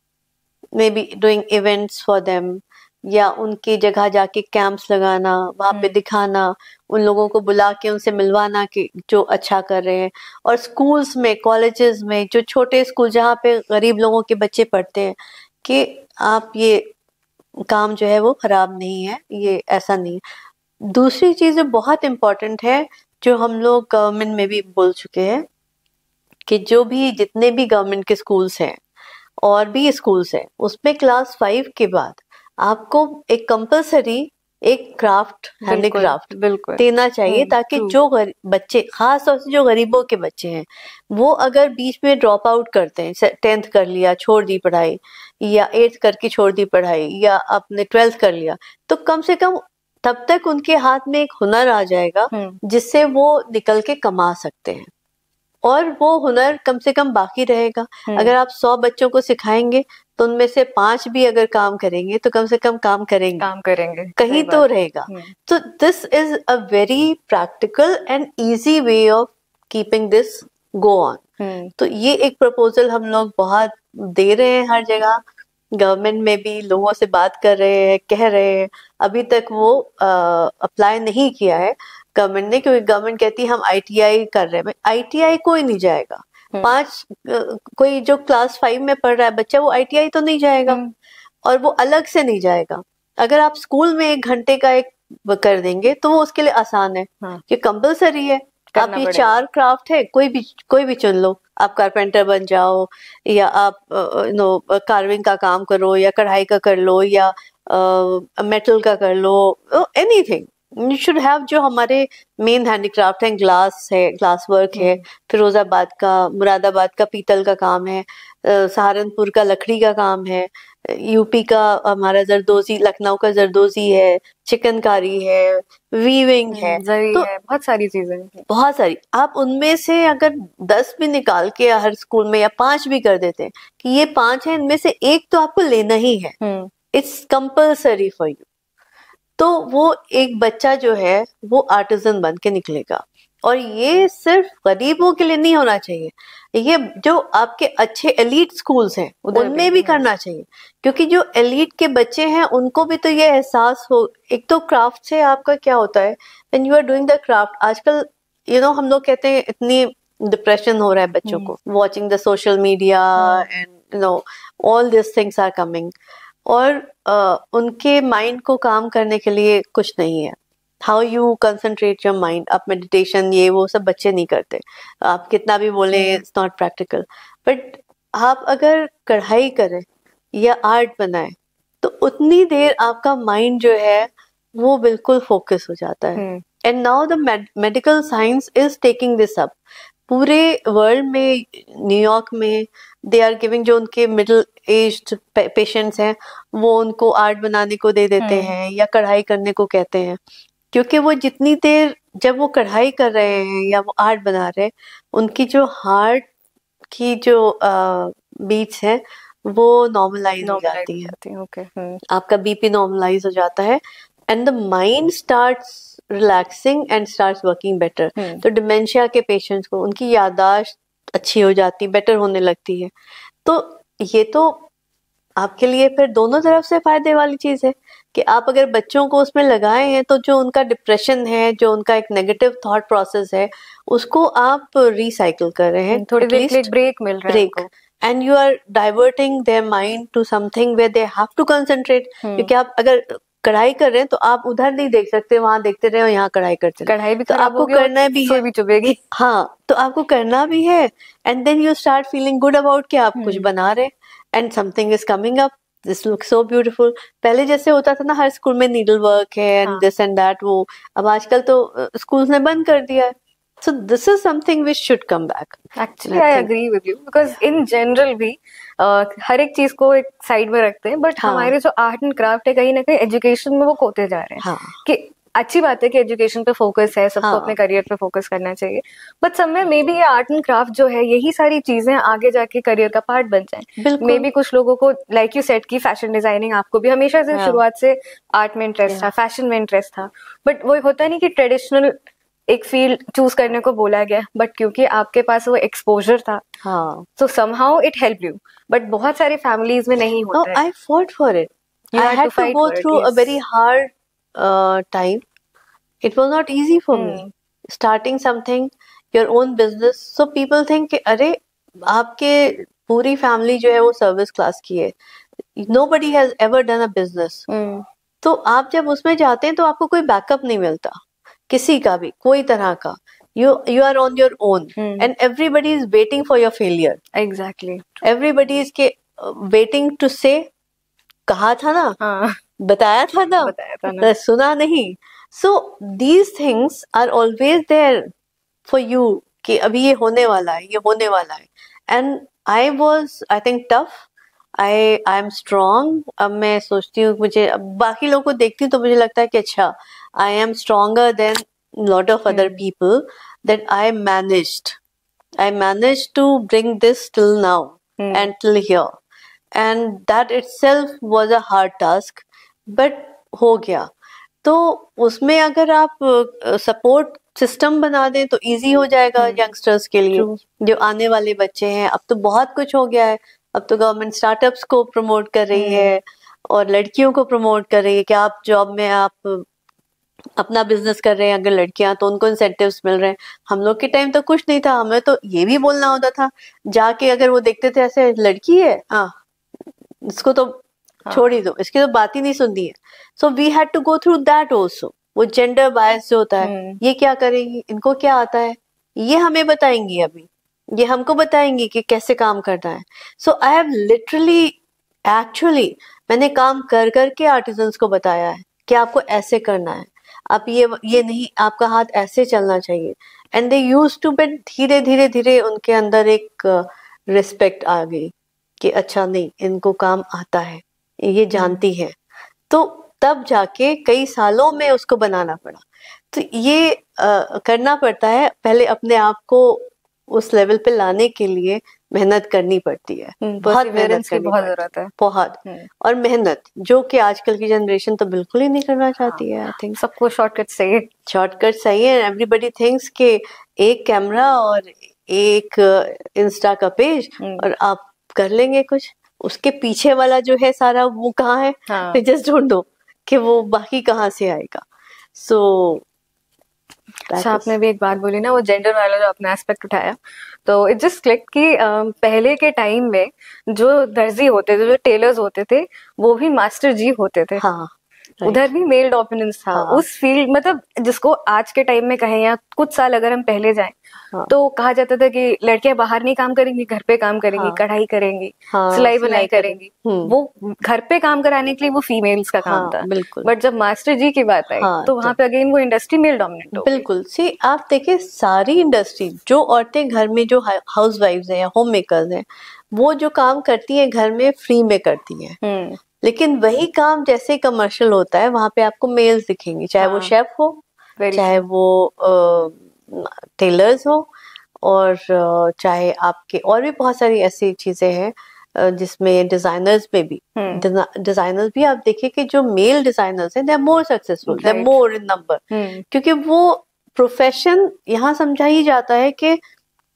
may be doing events for them, या उनकी जगह जाके कैंप्स लगाना, वहां पे दिखाना, उन लोगों को बुला के उनसे मिलवाना कि जो अच्छा कर रहे हैं। और स्कूल्स में, कॉलेजेस में, जो छोटे स्कूल जहाँ पे गरीब लोगों के बच्चे पढ़ते हैं, कि आप ये काम जो है वो खराब नहीं है, ये ऐसा नहीं है। दूसरी चीज जो बहुत इम्पोर्टेंट है, जो हम लोग गवर्नमेंट में भी बोल चुके हैं, कि जो भी जितने भी गवर्नमेंट के स्कूल्स हैं और भी स्कूल्स हैं, उसमें क्लास 5 के बाद आपको एक कंपलसरी एक क्राफ्ट, हैंडीक्राफ्ट देना चाहिए, ताकि जो बच्चे, खास तौर से जो गरीबों के बच्चे हैं, वो अगर बीच में ड्रॉप आउट करते हैं, 10th कर लिया छोड़ दी पढ़ाई, या 8th करके छोड़ दी पढ़ाई, या आपने 12th कर लिया, तो कम से कम तब तक उनके हाथ में एक हुनर आ जाएगा जिससे वो निकल के कमा सकते हैं, और वो हुनर कम से कम बाकी रहेगा। अगर आप 100 बच्चों को सिखाएंगे तो उनमें से 5 भी अगर काम करेंगे तो कम से कम काम करेंगे कहीं तो रहेगा। तो this is a very practical and easy way of keeping this go on. तो ये एक प्रपोजल हम लोग बहुत दे रहे हैं हर जगह, गवर्नमेंट में भी लोगों से बात कर रहे हैं, कह रहे हैं। अभी तक वो अप्लाई नहीं किया है गवर्नमेंट ने, क्योंकि गवर्नमेंट कहती है हम ITI कर रहे हैं। ITI कोई नहीं जाएगा, कोई जो क्लास 5 में पढ़ रहा है बच्चा, वो ITI तो नहीं जाएगा, और वो अलग से नहीं जाएगा। अगर आप स्कूल में 1 घंटे का एक कर देंगे तो वो उसके लिए आसान है, कि कंपलसरी है। आप ये 4 क्राफ्ट है, कोई भी चुन लो, आप कारपेंटर बन जाओ, या आप कार्विंग का काम करो, या कढ़ाई का कर लो, या मेटल का कर लो, एनीथिंग यू शुड हैव। जो हमारे मेन हैंडीक्राफ्ट है, ग्लास है, ग्लास वर्क है, फिरोजाबाद का, मुरादाबाद का पीतल का काम है, सहारनपुर का लकड़ी का काम है, यूपी का हमारा जरदोजी, लखनऊ का जरदोजी है, चिकनकारी है, वीविंग है, तो है, बहुत सारी चीजें, बहुत सारी। आप उनमें से अगर 10 भी निकाल के हर स्कूल में, या 5 भी कर देते हैं कि ये 5 है, इनमें से एक तो आपको लेना ही है, इट्स कंपल्सरी फॉर यू, तो वो एक बच्चा जो है वो आर्टिजन बन के निकलेगा। और ये सिर्फ गरीबों के लिए नहीं होना चाहिए, ये जो आपके अच्छे एलीट स्कूल्स हैं उनमें भी करना चाहिए, क्योंकि जो एलीट के बच्चे हैं उनको भी तो ये एहसास हो। एक तो क्राफ्ट से आपका क्या होता है, when you are doing the craft, आजकल हम लोग कहते हैं इतनी डिप्रेशन हो रहा है बच्चों को, watching the social media and all this things are coming, और उनके माइंड को काम करने के लिए कुछ नहीं है। How you concentrate your mind, आप मेडिटेशन ये वो सब बच्चे नहीं करते, आप कितना भी बोले इट्स नॉट प्रैक्टिकल। बट आप अगर कढ़ाई करें या आर्ट बनाए तो उतनी देर आपका माइंड जो है वो बिल्कुल फोकस हो जाता है। And now the medical science is taking this up पूरे वर्ल्ड में। न्यूयॉर्क में दे आर गिविंग, जो उनके मिडिल एज्ड पेशेंट्स हैं वो उनको आर्ट बनाने को दे देते हैं या कढ़ाई करने को कहते हैं, क्योंकि वो जितनी देर जब वो कढ़ाई कर रहे हैं या वो आर्ट बना रहे हैं, उनकी जो हार्ट की जो बीट्स हैं वो नॉर्मलाइज हो जाती है, आपका BP नॉर्मलाइज हो जाता है, and the mind starts relaxing and starts working better. तो डिमेंशिया के पेशेंट्स को उनकी याददाश्त अच्छी हो जाती, बेटर होने लगती है। तो ये तो आपके लिए फिर दोनों तरफ से फायदे वाली चीज है, कि आप अगर बच्चों को उसमें लगाए हैं तो जो उनका डिप्रेशन है, जो उनका एक नेगेटिव थॉट प्रोसेस है, उसको आप रिसाइकिल कर रहे हैं, थोड़ी देर के लिए ब्रेक मिल रहा है break, and you are diverting their mind to something where they have to concentrate. क्योंकि आप अगर कढ़ाई कर रहे हैं तो आप उधर नहीं देख सकते, वहां देखते रहे और यहाँ कढ़ाई करते रहे, कढ़ाई भी तो आपको करना भी है, भी चुभेगी। हाँ, तो आपको करना भी है, and then you start feeling good about कि आप कुछ बना रहे and something is coming up, this look so beautiful. पहले जैसे होता था ना हर स्कूल में नीडल वर्क है एंड दिस एंड दैट, वो अब आजकल तो स्कूल्स ने बंद कर दिया है। So this is something which should come back. Actually, I agree with you because in general भी हर एक चीज को एक साइड में रखते हैं, बट हमारे जो आर्ट एंड क्राफ्ट है कहीं ना कहीं एजुकेशन में वो खोते जा रहे हैं। कि अच्छी बात है कि एजुकेशन पे फोकस है, सबको अपने करियर पे फोकस करना चाहिए, बट समवेयर मे बी ये आर्ट एंड क्राफ्ट जो है यही सारी चीजें आगे जाके करियर का पार्ट बन जाए। मे बी कुछ लोगों को लाइक यू सेड की फैशन डिजाइनिंग, आपको भी हमेशा से शुरुआत से आर्ट में इंटरेस्ट था, फैशन में इंटरेस्ट था, बट वो होता नहीं कि ट्रेडिशनल एक फील्ड चूज करने को बोला गया, बट क्योंकि आपके पास वो एक्सपोजर था, so somehow it helped you, but बहुत सारी फैमिलीज में नहीं होता है। I fought for it. I had to go through a very hard time. It was not easy for me. Starting something, your own business. So people think कि अरे आपके पूरी फैमिली जो है वो सर्विस क्लास की है, nobody has ever done a business. तो आप जब उसमें जाते हैं तो आपको कोई बैकअप नहीं मिलता किसी का भी, कोई तरह का। you are on your own and everybody is waiting for your failure. Exactly. Everybody is waiting to say कहा था ना, बताया था ना, सुना नहीं। So these things are always there for you कि अभी ये होने वाला है, ये होने वाला है। And I think tough. I am strong. अब मैं सोचती हूँ, मुझे अब बाकी लोगों को देखती हूँ तो मुझे लगता है कि अच्छा I am stronger than lot of other people, that I managed to bring this till now and till here, and that itself was a hard task, but हो गया। तो उसमें अगर आप सपोर्ट सिस्टम बना दें तो इजी हो जाएगा यंगस्टर्स के लिए, जो आने वाले बच्चे हैं। अब तो बहुत कुछ हो गया है, अब तो गवर्नमेंट स्टार्टअप्स को प्रमोट कर रही है और लड़कियों को प्रमोट कर रही है कि आप जॉब में आप अपना बिजनेस कर रहे हैं, अगर लड़कियां तो उनको इंसेंटिव्स मिल रहे हैं। हम लोग के टाइम तो कुछ नहीं था, हमें तो ये भी बोलना होता था जाके, अगर वो देखते थे ऐसे लड़की है, हाँ इसको तो छोड़ ही दो, इसकी तो बात ही नहीं सुननी है। So we had to go through that also. वो जेंडर बायस जो होता है, ये क्या करेंगी, इनको क्या आता है, ये हमें बताएंगी, अभी ये हमको बताएंगी कि कैसे काम करना है। सो आई हैव लिटरली एक्चुअली मैंने काम कर करके आर्टिजन्स को बताया है कि आपको ऐसे करना है, आप ये नहीं, आपका हाथ ऐसे चलना चाहिए। And they used to, but धीरे धीरे धीरे उनके अंदर एक रिस्पेक्ट आ गई कि अच्छा नहीं, इनको काम आता है, ये जानती है। तो तब जाके कई सालों में उसको बनाना पड़ा। तो ये करना पड़ता है, पहले अपने आप को उस लेवल पे लाने के लिए मेहनत करनी पड़ती है, बहुत मेहनत की बहुत जरूरत है, बहुत। और मेहनत जो कि आजकल की जनरेशन तो बिल्कुल ही नहीं करना चाहती है। आई थिंक सबको शॉर्टकट चाहिए, शॉर्टकट चाहिए। एवरीबडी थिंक्स कि एक कैमरा और एक इंस्टा का पेज और आप कर लेंगे कुछ, उसके पीछे वाला जो है सारा वो कहाँ है, जस्ट ढूंढ दो कि वो बाकी कहाँ से आएगा। सो अच्छा, आपने भी एक बात बोली ना, वो जेंडर वाला जो अपना एस्पेक्ट उठाया, तो इट जस्ट क्लिक कि पहले के टाइम में जो दर्जी होते थे, जो टेलर्स होते थे, वो भी मास्टर जी होते थे। उधर भी मेल डोमिनेंस था। उस फील्ड, मतलब जिसको आज के टाइम में कहें या कुछ साल अगर हम पहले जाएं, तो कहा जाता था कि लड़कियां बाहर नहीं काम करेंगी, घर पे काम करेंगी, कढ़ाई करेंगी, सिलाई बुनाई करेंगी। वो घर पे काम कराने के लिए वो फीमेल्स का काम था। बट जब मास्टर जी की बात आई तो वहां पे अगेन वो इंडस्ट्री मेल डोमिनेंट हो गई। बिल्कुल। सी आप देखिए, सारी इंडस्ट्री, जो औरतें घर में, जो हाउस वाइफ्स हैं या होम मेकर्स हैं, वो जो काम करती हैं घर में फ्री में करती हैं। लेकिन वही काम जैसे कमर्शियल होता है, वहां पे आपको मेल्स दिखेंगे, चाहे वो शेफ हो, चाहे वो टेलर्स हो, और चाहे आपके और भी बहुत सारी ऐसी चीजें हैं जिसमें डिजाइनर्स में भी, डिजाइनर्स भी आप देखिए कि जो मेल डिजाइनर्स हैं, they are more successful, they are more in number, क्योंकि वो प्रोफेशन यहाँ समझा ही जाता है कि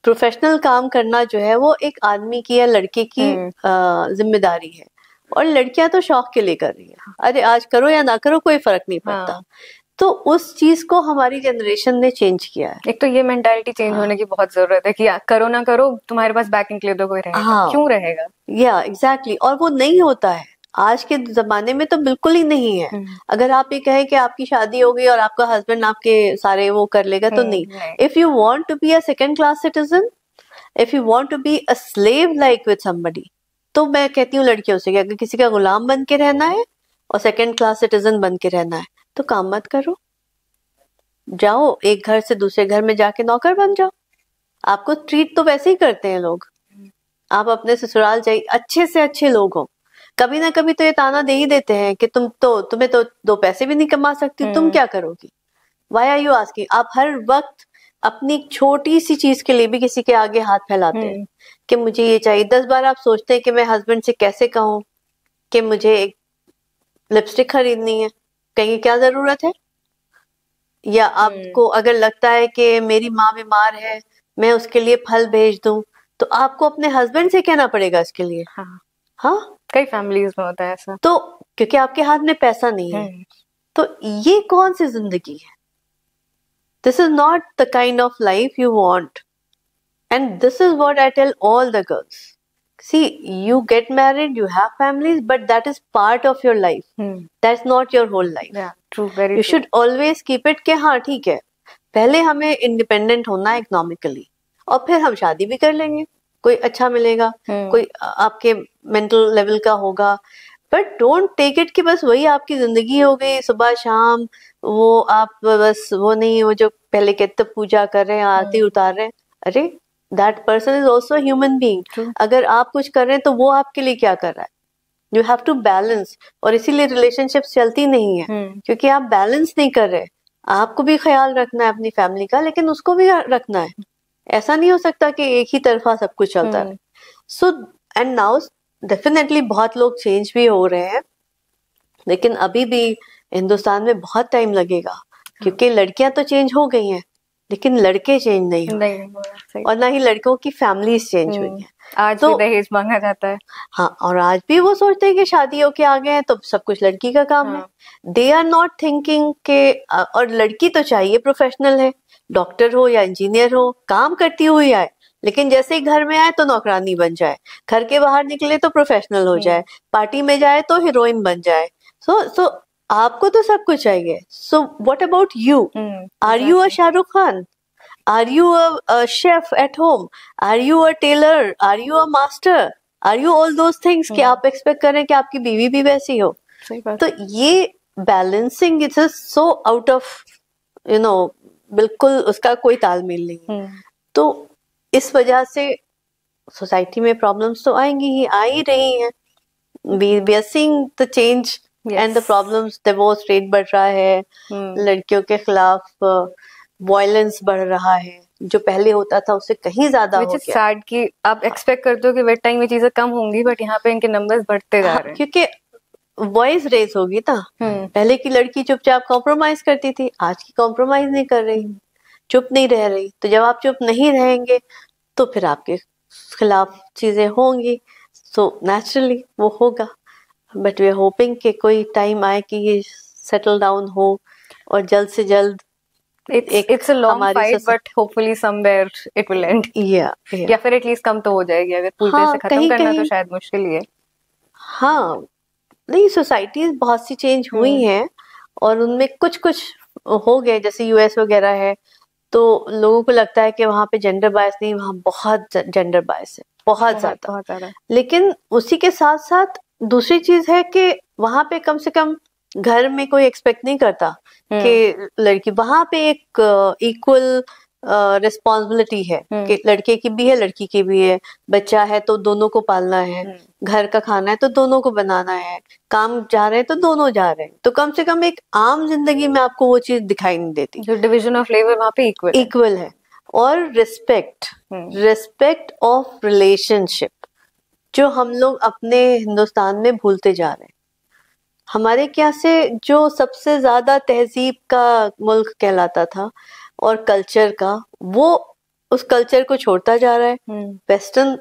प्रोफेशनल काम करना जो है वो एक आदमी की या लड़के की जिम्मेदारी है। और लड़कियां तो शौक के लिए कर रही है, अरे आज करो या ना करो कोई फर्क नहीं पड़ता। हाँ। तो उस चीज को हमारी जनरेशन ने चेंज किया है। एक तो ये मेंटालिटी चेंज होने की बहुत जरूरत है कि करो ना करो, तुम्हारे पास बैकिंग के लिए तो कोई रहेगा। हाँ, क्यों रहेगा? या एग्जैक्टली, और वो नहीं होता है आज के जमाने में, तो बिल्कुल ही नहीं है। अगर आप ये कहें कि आपकी शादी हो गई और आपका हस्बैंड आपके सारे वो कर लेगा, तो नहीं। If you want to be a second class citizen, if you want to be a slave like with somebody, तो मैं कहती हूँ लड़कियों से कि अगर किसी का गुलाम बन के रहना है और सेकंड क्लास सिटीजन बन के रहना है तो काम मत करो, जाओ एक घर से दूसरे घर में जाके नौकर बन जाओ। आपको ट्रीट तो वैसे ही करते हैं लोग। आप अपने ससुराल जाइए, अच्छे से अच्छे लोग हो, कभी ना कभी तो ये ताना दे ही देते हैं कि तुम्हें तो दो पैसे भी नहीं कमा सकती, तुम क्या करोगी। Why are you asking. आप हर वक्त अपनी छोटी सी चीज के लिए भी किसी के आगे हाथ फैलाते हैं कि मुझे ये चाहिए। 10 बार आप सोचते हैं कि मैं हस्बैंड से कैसे कहूँ कि मुझे एक लिपस्टिक खरीदनी है, कहीं क्या जरूरत है। या आपको अगर लगता है कि मेरी माँ बीमार है, मैं उसके लिए फल भेज दूं, तो आपको अपने हस्बैंड से कहना पड़ेगा इसके लिए। हाँ, कई फैमिलीज में होता है ऐसा। तो क्योंकि आपके हाथ में पैसा नहीं है। तो ये कौन सी जिंदगी है? This is not the kind of life you want, and this is what I tell all the girls. See, you get married, you have families, but that is part of your life. That's not your whole life. Yeah, true, very you true. should always keep it कि हाँ ठीक है, पहले हमें independent होना है economically, और फिर हम शादी भी कर लेंगे, कोई अच्छा मिलेगा, कोई आपके मेंटल लेवल का होगा। बट डोंट टेक इट कि बस वही आपकी जिंदगी हो गई, सुबह शाम वो आप बस वो नहीं, वो जो पहले कहते पूजा कर रहे हैं, आरती उतार रहे हैं। अरे that person is also a human being. अगर आप कुछ कर रहे हैं तो वो आपके लिए क्या कर रहा है? You have to balance. और इसीलिए रिलेशनशिप्स चलती नहीं है, क्योंकि आप बैलेंस नहीं कर रहे। आपको भी ख्याल रखना है अपनी फैमिली का, लेकिन उसको भी रखना है। ऐसा नहीं हो सकता कि एक ही तरफा सब कुछ चलता है। सो एंड नाउ डेफिनेटली बहुत लोग चेंज भी हो रहे हैं, लेकिन अभी भी हिंदुस्तान में बहुत टाइम लगेगा, क्योंकि लड़कियां तो चेंज हो गई हैं लेकिन लड़के चेंज नहीं हुए, और ना ही लड़कों की फैमिलीज चेंज हुई है। आज तो दहेज मांगा जाता है। हाँ, और आज भी वो सोचते हैं कि शादी होके आ गए हैं तो सब कुछ लड़की का काम है। दे आर नॉट थिंकिंग के, और लड़की तो चाहिए प्रोफेशनल है, डॉक्टर हो या इंजीनियर हो, काम करती हुई आए, लेकिन जैसे ही घर में आए तो नौकरानी बन जाए, घर के बाहर निकले तो प्रोफेशनल हो जाए, पार्टी में जाए तो हीरोइन बन जाए। सो आपको तो सब कुछ चाहिए। So what about you? Are you a Shahrukh Khan? Are you a chef at home? Are you a tailor? Are you a master? Are you all those things कि आप एक्सपेक्ट करें कि आपकी बीवी भी वैसी हो? तो ये balancing it's so out of बिल्कुल उसका कोई तालमेल नहीं। तो इस वजह से सोसाइटी में प्रॉब्लम्स तो आएंगी ही, आ ही रही हैं। We are seeing the change and the problems. Divorce rate बढ़ रहा है, लड़कियों के खिलाफ वायलेंस बढ़ रहा है, जो पहले होता था उससे कहीं ज्यादा हो गया। सैड कि आप एक्सपेक्ट करते हो कि वेट टाइम में चीजें कम होंगी, बट यहाँ पे इनके नंबर्स बढ़ते जा रहे हैं। क्योंकि वॉइस रेस होगी ना। पहले की लड़की चुपचाप कॉम्प्रोमाइज करती थी, आज की कॉम्प्रोमाइज नहीं कर रही, चुप नहीं रह रही। तो जब आप चुप नहीं रहेंगे तो फिर आपके खिलाफ चीजें होंगी, सो नेचुरली वो होगा। बट वी आर होपिंग कि कोई टाइम आए कि ये सेटल डाउन हो और जल्द से जल्द it's a long fight, but hopefully somewhere it will end. या फिर एटलीस्ट कम तो हो जाएगी। अगर पूरी तरह से खत्म करना तो शायद मुश्किल ही है। हाँ, नहीं, सोसाइटीज बहुत सी चेंज हुई हैं और उनमें कुछ कुछ हो गए, जैसे यूएस वगैरह है, तो लोगों को लगता है कि वहाँ पे जेंडर बायस नहीं, वहाँ बहुत जेंडर बायस है, बहुत ज्यादा। लेकिन उसी के साथ साथ दूसरी चीज है कि वहाँ पे कम से कम घर में कोई एक्सपेक्ट नहीं करता कि लड़की, वहां पे एक इक्वल रिस्पॉन्सिबिलिटी है कि लड़के की भी है लड़की की भी है। बच्चा है तो दोनों को पालना है, घर का खाना है तो दोनों को बनाना है, काम जा रहे हैं तो दोनों जा रहे हैं। तो कम से कम एक आम जिंदगी में आपको वो चीज दिखाई नहीं देती। जो डिवीजन ऑफ लेबर वहाँ पे इक्वल है। और रिस्पेक्ट ऑफ रिलेशनशिप जो हम लोग अपने हिंदुस्तान में भूलते जा रहे हैं। हमारे क्या से जो सबसे ज्यादा तहजीब का मुल्क कहलाता था और कल्चर का, वो उस कल्चर को छोड़ता जा रहा है। वेस्टर्न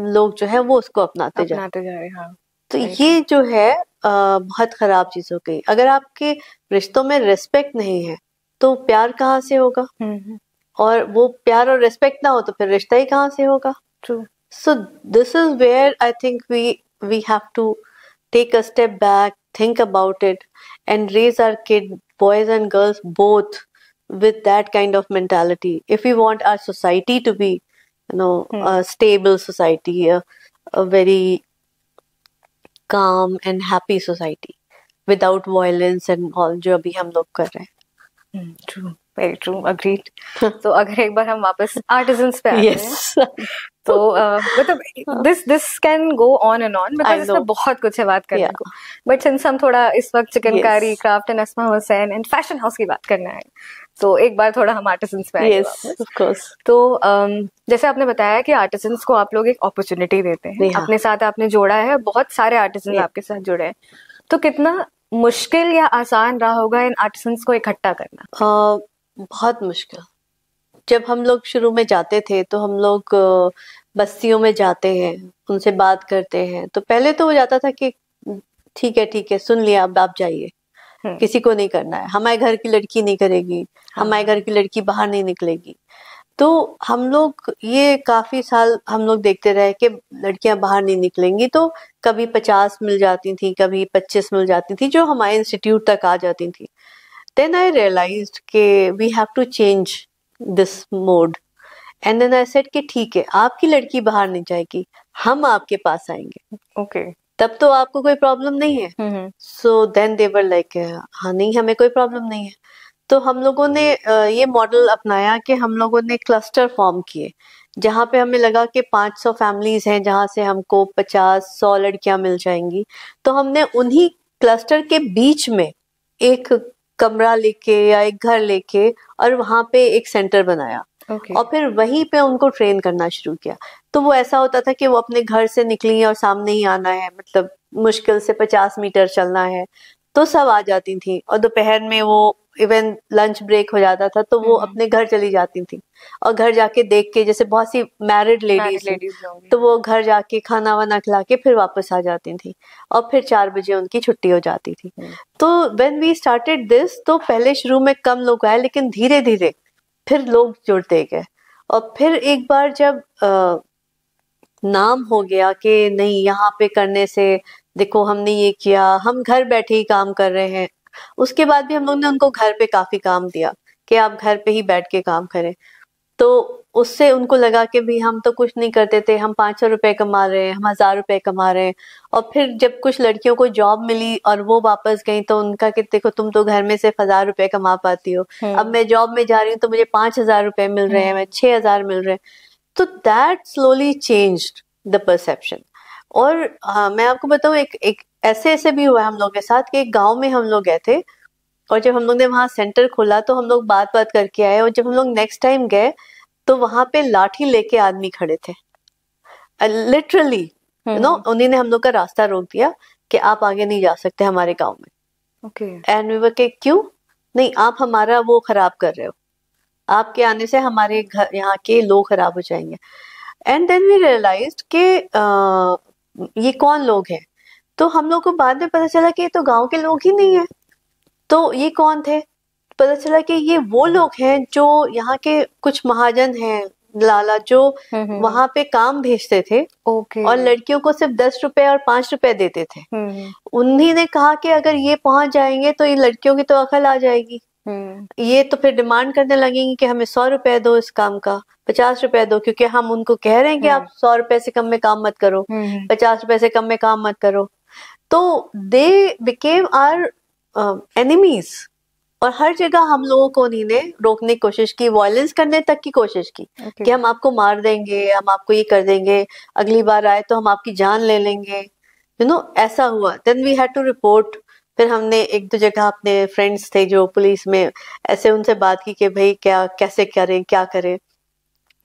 लोग जो है वो उसको अपनाते जा रहे हैं। तो ये जो है बहुत खराब चीज हो गई। अगर आपके रिश्तों में रिस्पेक्ट नहीं है तो प्यार कहाँ से होगा, और वो प्यार और रिस्पेक्ट ना हो तो फिर रिश्ता ही कहाँ से होगा। True. So this is where I think we have to take a step back, think about it, and raise our kid, boys and girls both, with that kind of mentality. If we want our society to be, a stable society, a very calm and happy society, without violence and all जो अभी हम लोग कर रहे हैं। True, very true, agreed. तो अगर एक बार हम वापस आर्टिजन्स पे आते हैं, तो मतलब this can go on and on because इसमें बहुत कुछ है बात करने को, बट सिंस हम थोड़ा इस वक्त chikankari, craft and Asma Hussain and fashion house की बात करना है, तो एक बार थोड़ा हम आर्टिजन्स पे आएंगे वापस। Of course. तो जैसे आपने बताया कि आर्टिजन्स को आप लोग एक अपॉर्चुनिटी देते हैं, अपने साथ आपने जोड़ा है, बहुत सारे आर्टिजन आपके साथ जुड़े हैं, तो कितना मुश्किल या आसान रहा होगा इन आर्टिजन्स को इकट्ठा करना? बहुत मुश्किल। जब हम लोग शुरू में जाते थे तो हम लोग बस्तियों में जाते हैं, उनसे बात करते हैं, तो पहले तो हो जाता था कि ठीक है सुन लिया, अब आप जाइए, किसी को नहीं करना है, हमारे घर की लड़की नहीं करेगी, हमारे घर की लड़की बाहर नहीं निकलेगी। तो हम लोग ये काफी साल हम लोग देखते रहे कि लड़कियां बाहर नहीं निकलेंगी, तो कभी 50 मिल जाती थी, कभी 25 मिल जाती थी जो हमारे इंस्टीट्यूट तक आ जाती थी। Then I realized कि we have to change this mode, and then I said कि ठीक है, आपकी लड़की बाहर नहीं जाएगी, हम आपके पास आएंगे। Okay. तब तो आपको कोई प्रॉब्लम नहीं है। So then they were like हाँ नहीं, हमें कोई प्रॉब्लम नहीं है। तो हम लोगों ने ये मॉडल अपनाया कि हम लोगों ने क्लस्टर फॉर्म किए, जहाँ पे हमें लगा कि 500 फैमिलीज हैं जहाँ से हमको 50-100 लड़कियां मिल जाएंगी। तो हमने उन्हीं क्लस्टर के बीच में एक कमरा लेके या एक घर लेके और वहां पे एक सेंटर बनाया। और फिर वहीं पे उनको ट्रेन करना शुरू किया। तो वो ऐसा होता था कि वो अपने घर से निकली और सामने ही आना है, मतलब मुश्किल से 50 मीटर चलना है, तो सब आ जाती थी। और दोपहर में वो इवन लंच ब्रेक हो जाता था तो वो अपने घर चली जाती थी, और घर जाके देख के, जैसे बहुत सी मैरिड लेडीज तो वो घर जाके खाना वाना खिला के फिर वापस आ जाती थी, और फिर 4 बजे उनकी छुट्टी हो जाती थी। तो व्हेन वी स्टार्टेड दिस, तो पहले शुरू में कम लोग आए, लेकिन धीरे धीरे फिर लोग जुड़ते गए। और फिर एक बार जब नाम हो गया कि नहीं, यहाँ पे करने से देखो हमने ये किया, हम घर बैठे ही काम कर रहे हैं, उसके बाद भी हम लोग ने उनको घर पे काफी काम दिया कि आप घर पे ही बैठ के काम करें। तो उससे उनको लगा कि भी हम तो कुछ नहीं करते थे, हम 500 रुपए कमा रहे हैं, हम 1000 रुपए कमा रहे हैं। और फिर जब कुछ लड़कियों को जॉब मिली और वो वापस गई, तो उनका कि देखो तुम तो घर में सिर्फ 1000 रुपए कमा पाती हो, अब मैं जॉब में जा रही हूँ तो मुझे 5000 रुपए मिल रहे हैं, मैं 6000 मिल रहे हैं। तो that slowly changed the perception. और मैं आपको बताऊं, एक ऐसे भी हुआ हम लोग के साथ कि एक गांव में हम लोग गए थे, और जब हम लोग ने वहां सेंटर खोला तो हम लोग बात करके आए, और जब हम लोग नेक्स्ट टाइम गए तो वहां पे लाठी लेके आदमी खड़े थे, लिटरली उन्हीं ने हम लोग का रास्ता रोक दिया कि आप आगे नहीं जा सकते हमारे गांव में। एंड वी वर के क्यों नहीं, आप हमारा वो खराब कर रहे हो, आपके आने से हमारे घर यहाँ के लोग खराब हो जाएंगे। एंड देन वी रियलाइज्ड कि ये कौन लोग हैं। तो हम लोग को बाद में पता चला कि ये तो गांव के लोग ही नहीं है। तो ये कौन थे? पता चला कि ये वो लोग हैं जो यहाँ के कुछ महाजन हैं, लाला, जो वहां पे काम भेजते थे। और लड़कियों को सिर्फ 10 रुपए और 5 रुपए देते थे। उन्हीं ने कहा कि अगर ये पहुंच जाएंगे तो ये लड़कियों की तो अकल आ जाएगी। ये तो फिर डिमांड करने लगेंगी कि हमें 100 रुपए दो इस काम का, 50 रुपए दो, क्योंकि हम उनको कह रहे हैं कि आप 100 रुपए से कम में काम मत करो, 50 रुपए से कम में काम मत करो। तो दे बिकेम आवर एनिमीज। और हर जगह हम लोगों को उन्हीं ने रोकने की कोशिश की, वायलेंस करने तक की कोशिश की कि हम आपको मार देंगे, हम आपको ये कर देंगे, अगली बार आए तो हम आपकी जान ले लेंगे, ऐसा हुआ। Then we had to report. फिर हमने एक दो जगह अपने फ्रेंड्स थे जो पुलिस में, ऐसे उनसे बात की कि भाई कैसे करें, क्या करें।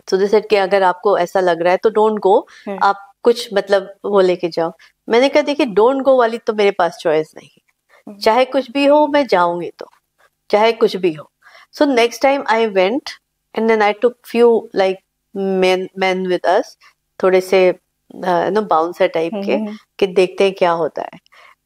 तो दे सेड कि अगर आपको ऐसा लग रहा है तो डोंट गो, आप कुछ मतलब वो लेके जाओ। मैंने कहा देखिए, डोंट गो वाली तो मेरे पास चॉइस नहीं, चाहे कुछ भी हो मैं जाऊंगी, तो चाहे कुछ भी हो। So next time I went and then I took few like men with us, थोड़े से नो बाउंसर टाइप के, कि देखते हैं क्या होता है।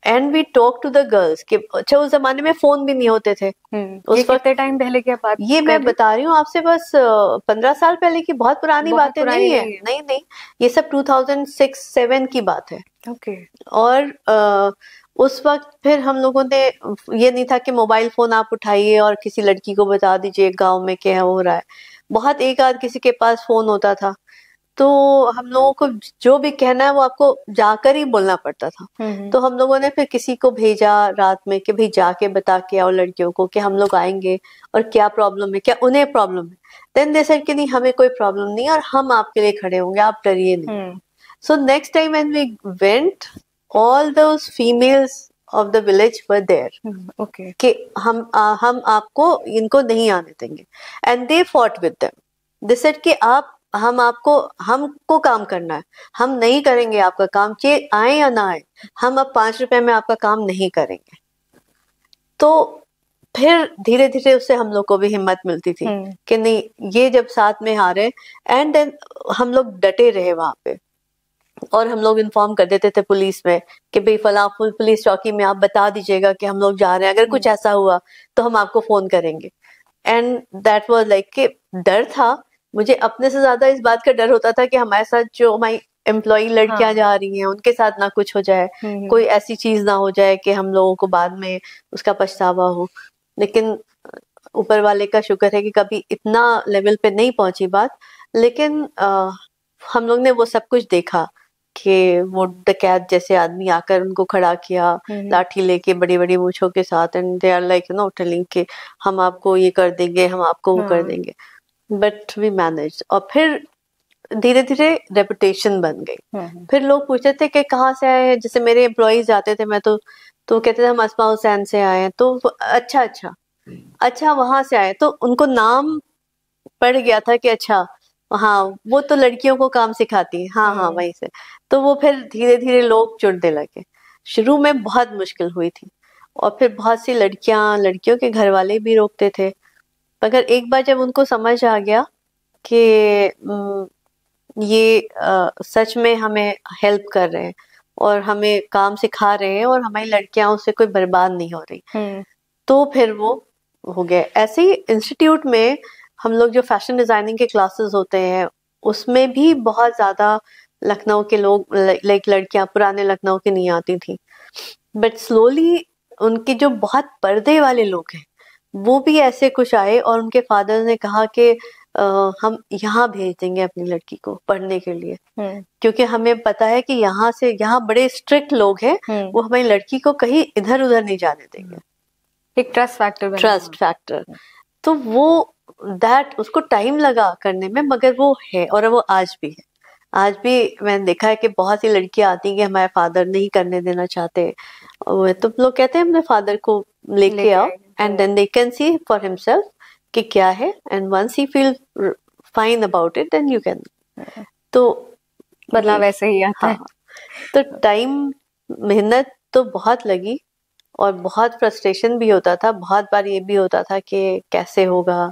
And we talk to the girls कि अच्छा उस जमाने में फोन भी नहीं होते थे। उस वक्त टाइम पहले क्या बात ये मैं बता रही हूँ आपसे, बस 15 साल पहले की, बहुत पुरानी बातें नहीं है। नहीं, ये सब 2006-07 की बात है। ओके। और उस वक्त फिर हम लोगों ने, ये नहीं था कि मोबाइल फोन आप उठाइए और किसी लड़की को बता दीजिए गांव में क्या हो रहा है। बहुत एक आध किसी के पास फोन होता था, तो हम लोगों को जो भी कहना है वो आपको जाकर ही बोलना पड़ता था। तो हम लोगों ने फिर किसी को भेजा रात में कि भाई जाके बता के आओ लड़कियों को कि हम लोग आएंगे और क्या प्रॉब्लम है, क्या उन्हें प्रॉब्लम है। देन दे सेड कि नहीं हमें कोई प्रॉब्लम नहीं और हम आपके लिए खड़े होंगे, आप डरिए नहीं। So next time when we went, all those females of the village were there, okay, कि हम आपको इनको नहीं आने देंगे। And they fought with them, they said कि हमको काम करना है, हम नहीं करेंगे आपका काम, चाहे आए या ना आए, हम अब 5 रुपए में आपका काम नहीं करेंगे। तो फिर धीरे धीरे उससे हम लोग को भी हिम्मत मिलती थी कि नहीं ये जब साथ में आ रहे, एंड देन हम लोग डटे रहे वहां पे। और हम लोग इन्फॉर्म कर देते थे पुलिस में कि भाई फला पुलिस चौकी में आप बता दीजिएगा कि हम लोग जा रहे हैं, अगर कुछ ऐसा हुआ तो हम आपको फोन करेंगे। एंड दैट वाज लाइक कि डर था मुझे, अपने से ज्यादा इस बात का डर होता था कि हमारे साथ जो हमारी एम्प्लॉय लड़कियां जा रही हैं उनके साथ ना कुछ हो जाए, कोई ऐसी चीज ना हो जाए कि हम लोगों को बाद में उसका पछतावा हो। लेकिन ऊपर वाले का शुक्र है कि कभी इतना लेवल पे नहीं पहुंची बात। लेकिन हम लोग ने वो सब कुछ देखा कि वो डकैत जैसे आदमी आकर उनको खड़ा किया लाठी लेके बड़ी बड़ी मूछों के साथ, and they are like you know telling कि हम आपको ये कर देंगे, हम आपको वो कर देंगे। But we manage. और फिर धीरे धीरे रेपुटेशन बन गई। फिर लोग पूछते थे कि कहाँ से आए हैं, जैसे मेरे एम्प्लॉइज जाते थे, मैं तो कहते थे हम अस्मा हुसैन से आए हैं। तो अच्छा वहां से आए, तो उनको नाम पड़ गया था कि अच्छा हाँ वो तो लड़कियों को काम सिखाती है, हाँ वहीं से। तो वो फिर धीरे धीरे लोग जुड़ने लगे। शुरू में बहुत मुश्किल हुई थी, और फिर बहुत सी लड़कियों के घर वाले भी रोकते थे। मगर एक बार जब उनको समझ आ गया कि ये सच में हमें हेल्प कर रहे हैं और हमें काम सिखा रहे हैं और हमारी लड़कियां उससे कोई बर्बाद नहीं हो रही, तो फिर वो हो गए। ऐसे ही इंस्टीट्यूट में हम लोग जो फैशन डिजाइनिंग के क्लासेस होते हैं उसमें भी बहुत ज्यादा लखनऊ के लोग, लाइक लड़कियां पुराने लखनऊ की नहीं आती थी, बट स्लोली उनके जो बहुत पर्दे वाले लोग हैं वो भी ऐसे कुछ आए, और उनके फादर ने कहा कि हम यहाँ भेज देंगे अपनी लड़की को पढ़ने के लिए, क्योंकि हमें पता है कि यहाँ बड़े स्ट्रिक्ट लोग हैं, वो हमारी लड़की को कहीं इधर उधर नहीं जाने देंगे। एक ट्रस्ट फैक्टर। तो वो उसको टाइम लगा करने में, मगर वो है, और वो आज भी है। आज भी मैंने देखा है कि बहुत सी लड़कियां आती हैं कि हमारे फादर नहीं करने देना चाहते, तो लोग कहते हैं अपने फादर को लेके आओ, and then they can see for himself कि क्या है, and once he feel fine about it then you can. तो बदलाव वैसे ही आता है। तो टाइम, मेहनत तो बहुत लगी, और बहुत फ्रस्ट्रेशन भी होता था। बहुत बार ये भी होता था कि कैसे होगा,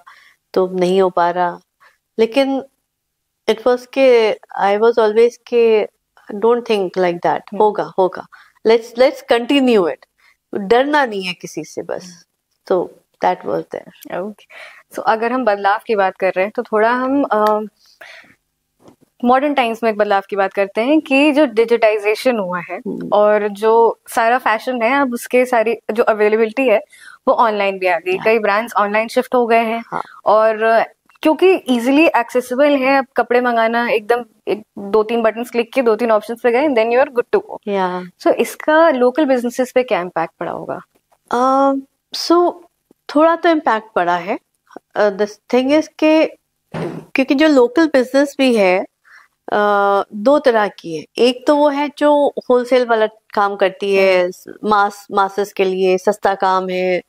तो नहीं हो पा रहा। लेकिन इट वाज के आई वाज ऑलवेज के डोंट थिंक लाइक दैट, होगा, लेट्स कंटिन्यू इट, डरना नहीं है किसी से बस। तो दैट वाज देयर। ओके, सो अगर हम बदलाव की बात कर रहे हैं तो थोड़ा हम मॉडर्न टाइम्स में एक बदलाव की बात करते हैं कि जो डिजिटाइजेशन हुआ है और जो सारा फैशन है, अब उसके सारी जो अवेलेबिलिटी है वो ऑनलाइन भी आ गई। कई ब्रांड्स ऑनलाइन शिफ्ट हो गए हैं, और क्योंकि इजीली एक्सेसिबल है, अब कपड़े मंगाना एकदम 2-3 बटन क्लिक किए, 2-3 ऑप्शंस पे गए, then you are good to go. So इसका लोकल बिजनेसेस पे क्या इम्पैक्ट पड़ा होगा? सो थोड़ा तो इम्पैक्ट पड़ा है। द थिंग इज के क्योंकि जो लोकल बिजनेस भी है दो तरह की है। एक तो वो है जो होलसेल वाला काम करती है, मासेस के लिए सस्ता काम है,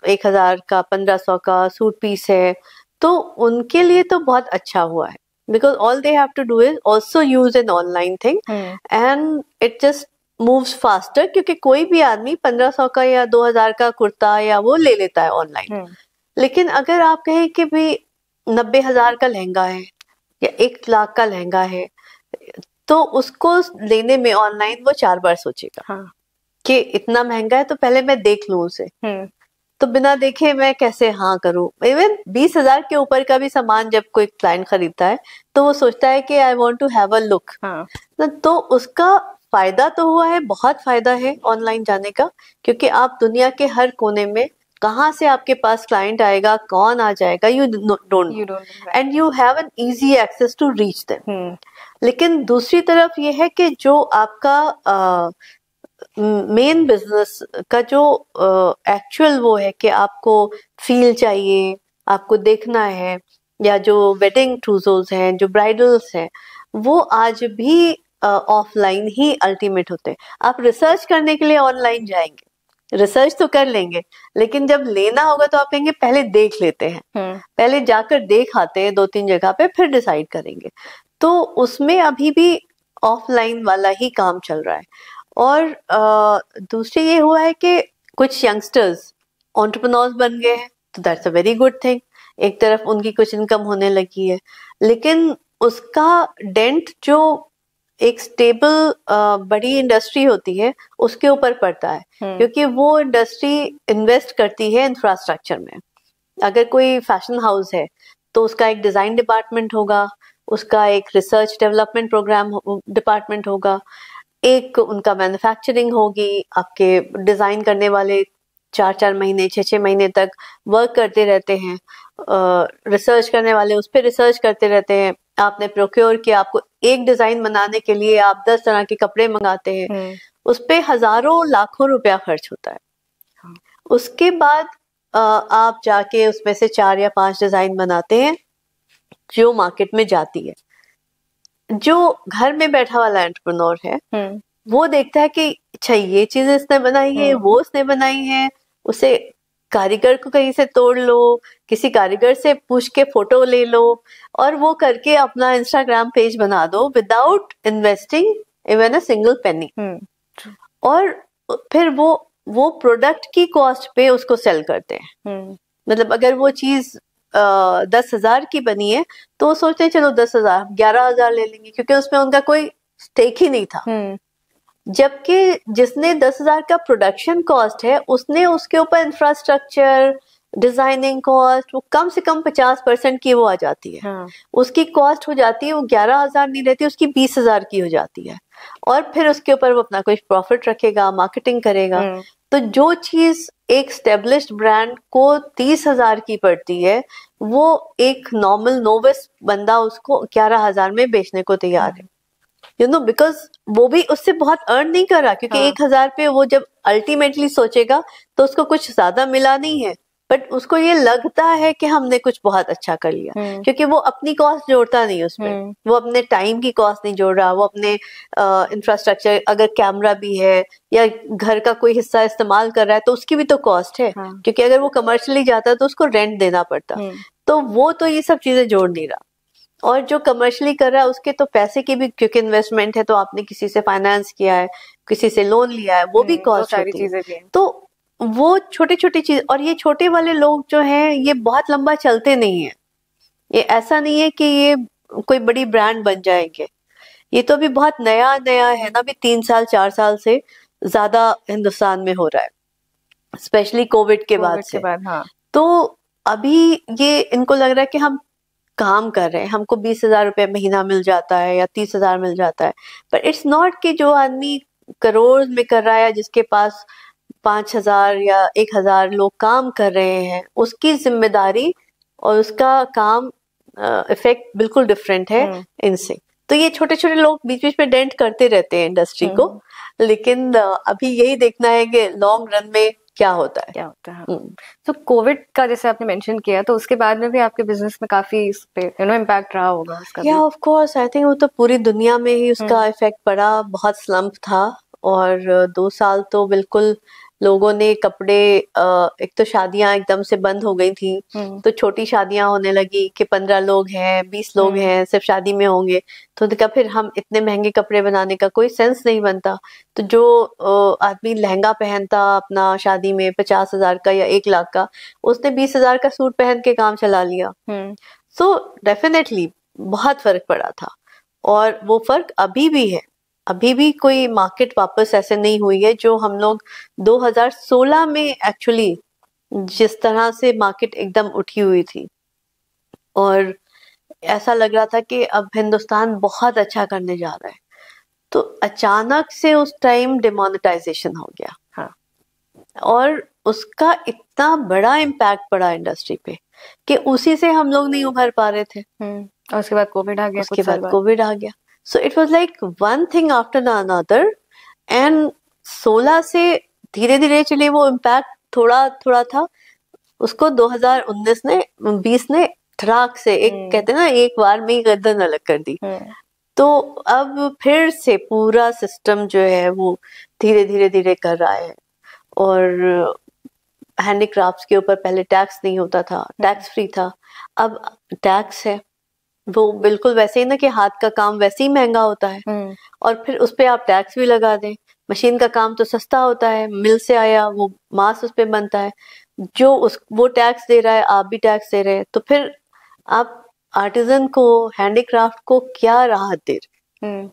1000 का 1500 का सूट पीस है, तो उनके लिए तो बहुत अच्छा हुआ है, because all they have to do is also use an online thing and it just moves faster, क्योंकि कोई भी आदमी 1500 का या 2000 का कुर्ता या वो ले लेता है ऑनलाइन। लेकिन अगर आप कहें कि भाई 90,000 का लहंगा है या 1 लाख का लहंगा है, तो उसको लेने में ऑनलाइन वो 4 बार सोचेगा हाँ। कि इतना महंगा है तो पहले मैं देख लूं उसे। तो बिना देखे मैं कैसे हाँ करूं। इवन 20,000 के ऊपर का भी सामान जब कोई क्लाइंट खरीदता है तो वो सोचता है कि I want to have a look. तो उसका फायदा तो हुआ है, बहुत फायदा है ऑनलाइन जाने का, क्योंकि आप दुनिया के हर कोने में कहाँ से आपके पास क्लाइंट आएगा, कौन आ जाएगा, you don't know, and you have an easy access to reach them. लेकिन दूसरी तरफ ये है कि जो आपका मेन बिजनेस का जो एक्चुअल वो है कि आपको फील चाहिए, आपको देखना है, या जो वेडिंग ट्रूजोल्स हैं, जो ब्राइडल्स हैं, वो आज भी ऑफलाइन ही अल्टीमेट होते हैं। आप रिसर्च करने के लिए ऑनलाइन जाएंगे, रिसर्च तो कर लेंगे, लेकिन जब लेना होगा तो आप कहेंगे पहले देख लेते हैं, पहले जाकर देख आते हैं 2-3 जगह पे, फिर डिसाइड करेंगे। तो उसमें अभी भी ऑफलाइन वाला ही काम चल रहा है। और दूसरी ये हुआ है कि कुछ यंगस्टर्स एंटरप्रेन्योर्स बन गए हैं, तो that's a very good thing. एक तरफ उनकी कुछ इनकम होने लगी है, लेकिन उसका डेंट जो एक स्टेबल बड़ी इंडस्ट्री होती है उसके ऊपर पड़ता है, क्योंकि वो इंडस्ट्री इन्वेस्ट करती है इंफ्रास्ट्रक्चर में। अगर कोई फैशन हाउस है तो उसका एक डिजाइन डिपार्टमेंट होगा, उसका एक रिसर्च डेवलपमेंट प्रोग्राम डिपार्टमेंट होगा, एक उनका मैन्युफैक्चरिंग होगी, आपके डिजाइन करने वाले 4-4 महीने 6-6 महीने तक वर्क करते रहते हैं, रिसर्च करने वाले उस पर रिसर्च करते रहते हैं। आपने प्रोक्योर किया, आपको एक डिजाइन बनाने के लिए आप 10 तरह के कपड़े मंगाते हैं, उस पे हजारों लाखों रुपया खर्च होता है। उसके बाद आप जाके उसमें से 4 या 5 डिजाइन बनाते हैं जो मार्केट में जाती है। जो घर में बैठा वाला एंटरप्रेन्योर है वो देखता है कि अच्छा ये चीज इसने बनाई है, वो उसने बनाई है, उसे कारीगर को कहीं से तोड़ लो, किसी कारीगर से पूछ के फोटो ले लो, और वो करके अपना इंस्टाग्राम पेज बना दो without investing even a single penny. और फिर वो प्रोडक्ट की कॉस्ट पे उसको सेल करते हैं। मतलब अगर वो चीज 10,000 की बनी है तो वो सोचते हैं चलो 10,000 11,000 ले लेंगे, क्योंकि उसमें उनका कोई स्टेक ही नहीं था। जबकि जिसने 10,000 का प्रोडक्शन कॉस्ट है उसने उसके ऊपर इंफ्रास्ट्रक्चर, डिजाइनिंग कॉस्ट, वो कम से कम 50% की वो आ जाती है। उसकी कॉस्ट हो जाती है, वो 11,000 नहीं रहती, उसकी 20,000 की हो जाती है। और फिर उसके ऊपर वो अपना कुछ प्रॉफिट रखेगा, मार्केटिंग करेगा। तो जो चीज एक स्टेब्लिश्ड ब्रांड को 30,000 की पड़ती है, वो एक नॉर्मल नोविस बंदा उसको 11,000 में बेचने को तैयार है। यू नो, बिकॉज वो भी उससे बहुत अर्न नहीं कर रहा, क्योंकि 1,000 पे वो जब अल्टीमेटली सोचेगा तो उसको कुछ ज्यादा मिला नहीं है, बट उसको ये लगता है कि हमने कुछ बहुत अच्छा कर लिया, क्योंकि वो अपनी कॉस्ट जोड़ता नहीं उसमें, वो अपने टाइम की कॉस्ट नहीं जोड़ रहा, वो अपने इंफ्रास्ट्रक्चर, अगर कैमरा भी है या घर का कोई हिस्सा इस्तेमाल कर रहा है तो उसकी भी तो कॉस्ट है, क्योंकि अगर वो कमर्शियली जाता तो उसको रेंट देना पड़ता। तो वो तो ये सब चीजें जोड़ नहीं रहा। और जो कमर्शियली कर रहा है उसके तो पैसे की भी, क्योंकि इन्वेस्टमेंट है तो आपने किसी से फाइनेंस किया है, किसी से लोन लिया है, वो भी कॉस्ट होती है। तो वो छोटी छोटी चीज, और ये छोटे वाले लोग जो हैं ये बहुत लंबा चलते नहीं है। ये ऐसा नहीं है कि ये कोई बड़ी ब्रांड बन जाएंगे, ये तो अभी बहुत नया नया है ना, अभी 3 साल 4 साल से ज्यादा हिंदुस्तान में हो रहा है, स्पेशली कोविड के बाद से। तो अभी ये इनको लग रहा है कि हम काम कर रहे हैं, हमको 20,000 रुपए महीना मिल जाता है या 30,000 मिल जाता है, पर इट्स नॉट कि जो आदमी करोड़ में कर रहा है, जिसके पास 5,000 या 1,000 लोग काम कर रहे हैं, उसकी जिम्मेदारी और उसका काम इफेक्ट बिल्कुल डिफरेंट है इनसे। तो ये छोटे छोटे लोग बीच बीच में डेंट करते रहते हैं इंडस्ट्री को, लेकिन अभी यही देखना है कि लॉन्ग रन में क्या होता है। तो कोविड का जैसे आपने मेंशन किया, तो उसके बाद में भी आपके बिजनेस में काफी इस पे इम्पैक्ट रहा होगा उसका। या ऑफ कोर्स, आई थिंक वो तो पूरी दुनिया में ही उसका इफेक्ट पड़ा, बहुत स्लम्प था। और 2 साल तो बिल्कुल लोगों ने कपड़े, एक तो शादियां एकदम से बंद हो गई थी, तो छोटी शादियां होने लगी कि 15 लोग हैं, 20 लोग हैं, सिर्फ शादी में होंगे। तो देखा फिर हम इतने महंगे कपड़े बनाने का कोई सेंस नहीं बनता। तो जो आदमी लहंगा पहनता अपना शादी में 50,000 का या 1 लाख का, उसने 20,000 का सूट पहन के काम चला लिया। सो डेफिनेटली बहुत फर्क पड़ा था। और वो फर्क अभी भी है, अभी भी कोई मार्केट वापस ऐसे नहीं हुई है जो हम लोग 2016 में एक्चुअली जिस तरह से मार्केट एकदम उठी हुई थी और ऐसा लग रहा था कि अब हिंदुस्तान बहुत अच्छा करने जा रहा है, तो अचानक से उस टाइम डिमोनेटाइजेशन हो गया। हाँ। और उसका इतना बड़ा इम्पैक्ट पड़ा इंडस्ट्री पे कि उसी से हम लोग नहीं उभर पा रहे थे। और उसके बाद कोविड आ गया, उसके बाद कोविड आ गया, so it was like one thing after the another, and 16 से धीरे धीरे चलिए वो इम्पैक्ट थोड़ा थोड़ा था, उसको 2019 ने 20 ने ठराक से एक कहते हैं ना एक बार में ही गर्दन अलग कर दी। तो अब फिर से पूरा सिस्टम जो है वो धीरे धीरे धीरे कर रहा है। और हैंडीक्राफ्ट्स के ऊपर पहले टैक्स नहीं होता था, टैक्स फ्री था, अब टैक्स है। वो बिल्कुल वैसे ही ना कि हाथ का काम वैसे ही महंगा होता है और फिर उस पे आप टैक्स भी लगा दें। मशीन का काम तो सस्ता होता है, मिल से आया वो मास उस पे बनता है, जो वो टैक्स दे रहा है आप भी टैक्स दे रहे हैं, तो फिर आप आर्टिजन को, हैंडीक्राफ्ट को क्या राहत दे रहे?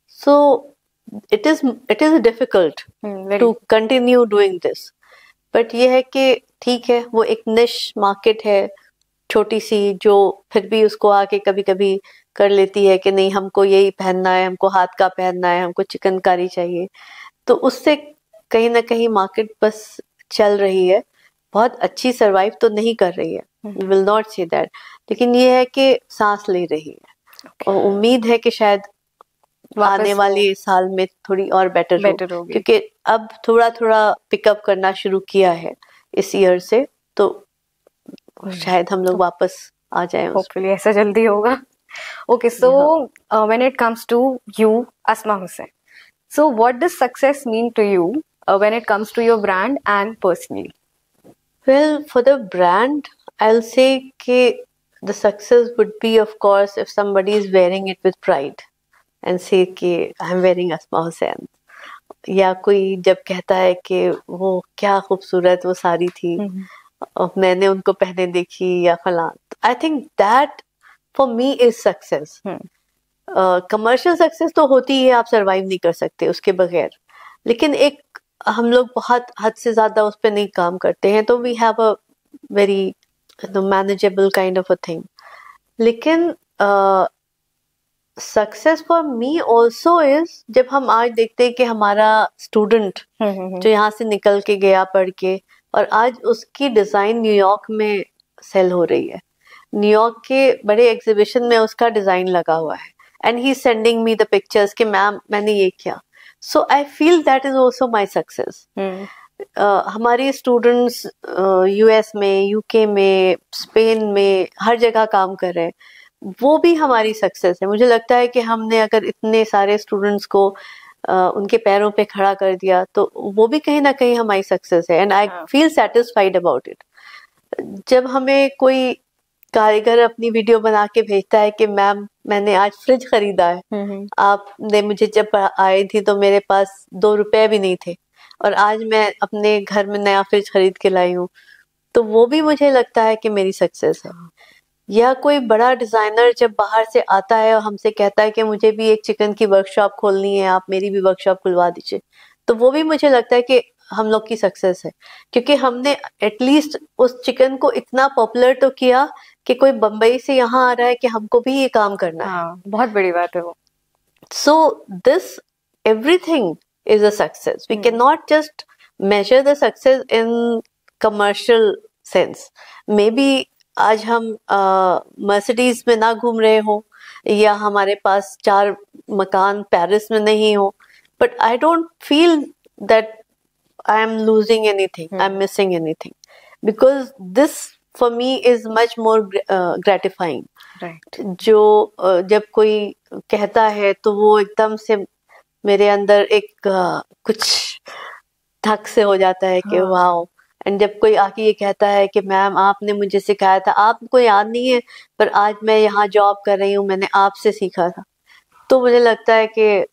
So it is difficult to continue doing this, but ये है कि ठीक है, वो एक निश मार्केट है छोटी सी, जो फिर भी उसको आके कभी कभी कर लेती है कि नहीं हमको यही पहनना है, हमको हाथ का पहनना है, हमको चिकनकारी चाहिए, तो उससे कहीं ना कहीं मार्केट बस चल रही है, बहुत अच्छी सरवाइव तो नहीं कर रही है, विल नॉट से दैट, लेकिन ये है कि सांस ले रही है। और उम्मीद है कि शायद आने वाले साल में थोड़ी और बेटर होगी, क्योंकि अब थोड़ा थोड़ा पिकअप करना शुरू किया है इस ईयर से, तो शायद हम लोग वापस आ जाए। होपफुली ऐसा जल्दी होगा। Okay, so when it comes to you Asma Hussain, so what does success mean to you when it comes to your brand and personally? Well, for the brand I'll say कि the success would be of course if somebody is wearing it with pride and say कि I'm wearing Asma Hussain, या कोई जब कहता है कि वो क्या खूबसूरत वो साड़ी थी और मैंने उनको पहने देखी या फलां, I think that for me is success. Commercial success तो होती है, आप सरवाइव नहीं कर सकते उसके बगैर, लेकिन एक हम लोग बहुत हद से ज्यादा उस पर नहीं काम करते हैं, तो we have a very manageable kind of a thing. लेकिन success for me also is जब हम आज देखते हैं कि हमारा स्टूडेंट जो यहाँ से निकल के गया पढ़ के, और आज उसकी डिजाइन न्यूयॉर्क में सेल हो रही है, न्यूयॉर्क के बड़े एग्जीबिशन में उसका डिजाइन लगा हुआ है, and he sending me the pictures कि मैम मैंने ये किया, so I feel that is also my success. हमारे स्टूडेंट्स यूएस में, यूके में, स्पेन में, हर जगह काम कर रहे हैं, वो भी हमारी सक्सेस है। मुझे लगता है कि हमने अगर इतने सारे स्टूडेंट्स को उनके पैरों पे खड़ा कर दिया, तो वो भी कहीं ना कहीं हमारी सक्सेस है, and I feel satisfied about it. जब हमें कोई कारीगर अपनी वीडियो बना के भेजता है कि मैम मैंने आज फ्रिज खरीदा है, आपने मुझे जब आई थी तो मेरे पास 2 रुपए भी नहीं थे और आज मैं अपने घर में नया फ्रिज खरीद के लाई हूँ, तो वो भी मुझे लगता है कि मेरी सक्सेस है। या कोई बड़ा डिजाइनर जब बाहर से आता है और हमसे कहता है कि मुझे भी एक चिकन की वर्कशॉप खोलनी है, आप मेरी भी वर्कशॉप खुलवा दीजिए, तो वो भी मुझे लगता है कि हम लोग की सक्सेस है, क्योंकि हमने एटलीस्ट उस चिकन को इतना पॉपुलर तो किया कि कोई बम्बई से यहाँ आ रहा है कि हमको भी ये काम करना है। बहुत बड़ी बात है वो। So this everything is a success. We cannot just measure the success in commercial sense. Maybe आज हम मर्सिडीज में ना घूम रहे हो, या हमारे पास 4 मकान पेरिस में नहीं हो, but I don't feel that I am losing anything, I'm missing anything, because this for me is much more gratifying. Right. जो जब कोई कहता है तो वो एकदम से मेरे अंदर एक कुछ धक से हो जाता है कि वाओ। एंड जब कोई आके ये कहता है कि मैम आपने मुझे सिखाया था, आपको याद नहीं है पर आज मैं यहाँ जॉब कर रही हूँ, मैंने आपसे सीखा था, तो मुझे लगता है कि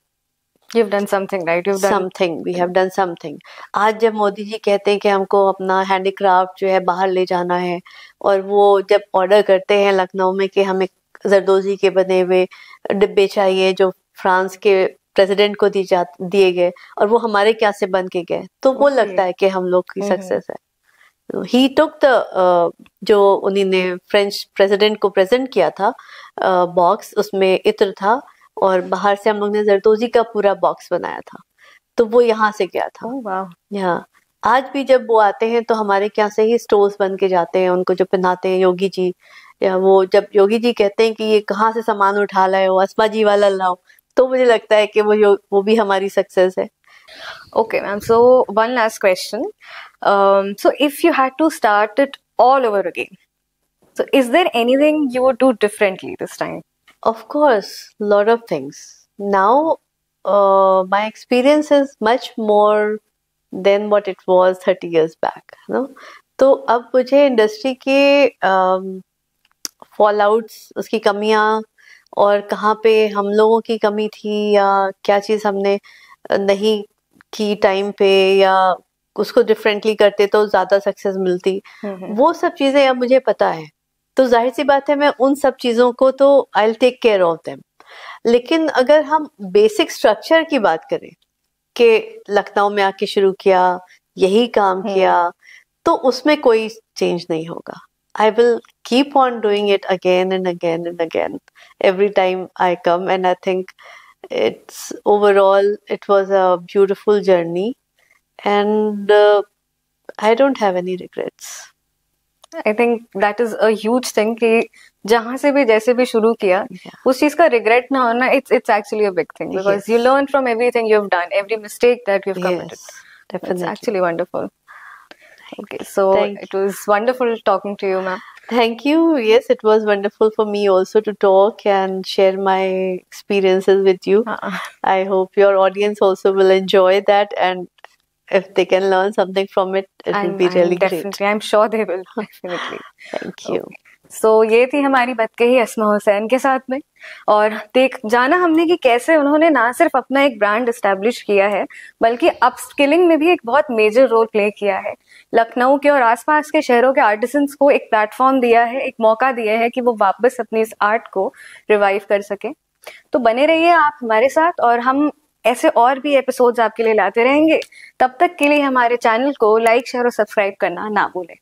You've done something, right? You've done something. We have done something. आज जब मोदी जी कहते हैं कि हमको अपना हैंडीक्राफ्ट जो है बाहर ले जाना है, और वो जब ऑर्डर करते हैं लखनऊ में कि हमें जरदोजी के बने हुए डिब्बे चाहिए जो फ्रांस के प्रेसिडेंट को दिए गए, और वो हमारे क्या से बन के गए, तो वो लगता है कि हम लोग की सक्सेस है। ही टुक द जो उन्होंने फ्रेंच प्रेसिडेंट को प्रेजेंट किया था बॉक्स, उसमें इत्र था और बाहर से हम लोग ने जरदोजी का पूरा बॉक्स बनाया था, तो वो यहाँ से गया था। वाह। यहाँ आज भी जब वो आते हैं तो हमारे यहाँ से ही स्टोर्स बन के जाते हैं, उनको जो पहनाते हैं योगी जी, या वो जब योगी जी कहते हैं कि ये कहाँ से सामान उठा लाए हो, अस्मा जी वाला लाओ, तो मुझे लगता है कि वो भी हमारी सक्सेस है। Okay, ma'am. So one last question. So if you had to start it all over again, so is there anything you would do differently this time? Of course, lot of things. Now, my experience is much more than what it was 30 years back. No? तो अब मुझे industry के fall outs, उसकी कमियां और कहाँ पे हम लोगों की कमी थी या क्या चीज़ हमने नहीं की टाइम पे, या उसको डिफरेंटली करते तो ज़्यादा सक्सेस मिलती, वो सब चीज़ें अब मुझे पता है। तो जाहिर सी बात है मैं उन सब चीज़ों को तो I will take care of them. लेकिन अगर हम बेसिक स्ट्रक्चर की बात करें कि लखनऊ में आके शुरू किया, यही काम किया, तो उसमें कोई चेंज नहीं होगा। I will keep on doing it again and again and again every time I come, and I think it's overall it was a beautiful journey, and I don't have any regrets. I think that is a huge thing कि जहाँ से भी जैसे भी शुरू किया उस चीज का रिग्रेट ना होना, it's actually a big thing because you learn from everything you've done, every mistake that you've committed. Definitely. It's actually wonderful. Okay, so it was wonderful talking to you, ma'am. Thank you. Yes, it was wonderful for me also to talk and share my experiences with you. I hope your audience also will enjoy that, and if they can learn something from it, it will be really definitely great. I'm sure they will. Definitely. Thank you. So ये थी हमारी बात कही अस्मा हुसैन के साथ में, और देख जाना हमने कि कैसे उन्होंने ना सिर्फ अपना एक ब्रांड एस्टेब्लिश किया है बल्कि अपस्किलिंग में भी एक बहुत मेजर रोल प्ले किया है। लखनऊ के और आसपास के शहरों के आर्टिसंस को एक प्लेटफॉर्म दिया है, एक मौका दिया है कि वो वापस अपनी इस आर्ट को रिवाइव कर सके। तो बने रहिए आप हमारे साथ, और हम ऐसे और भी एपिसोड्स आपके लिए लाते रहेंगे। तब तक के लिए हमारे चैनल को लाइक, शेयर और सब्सक्राइब करना ना भूलें।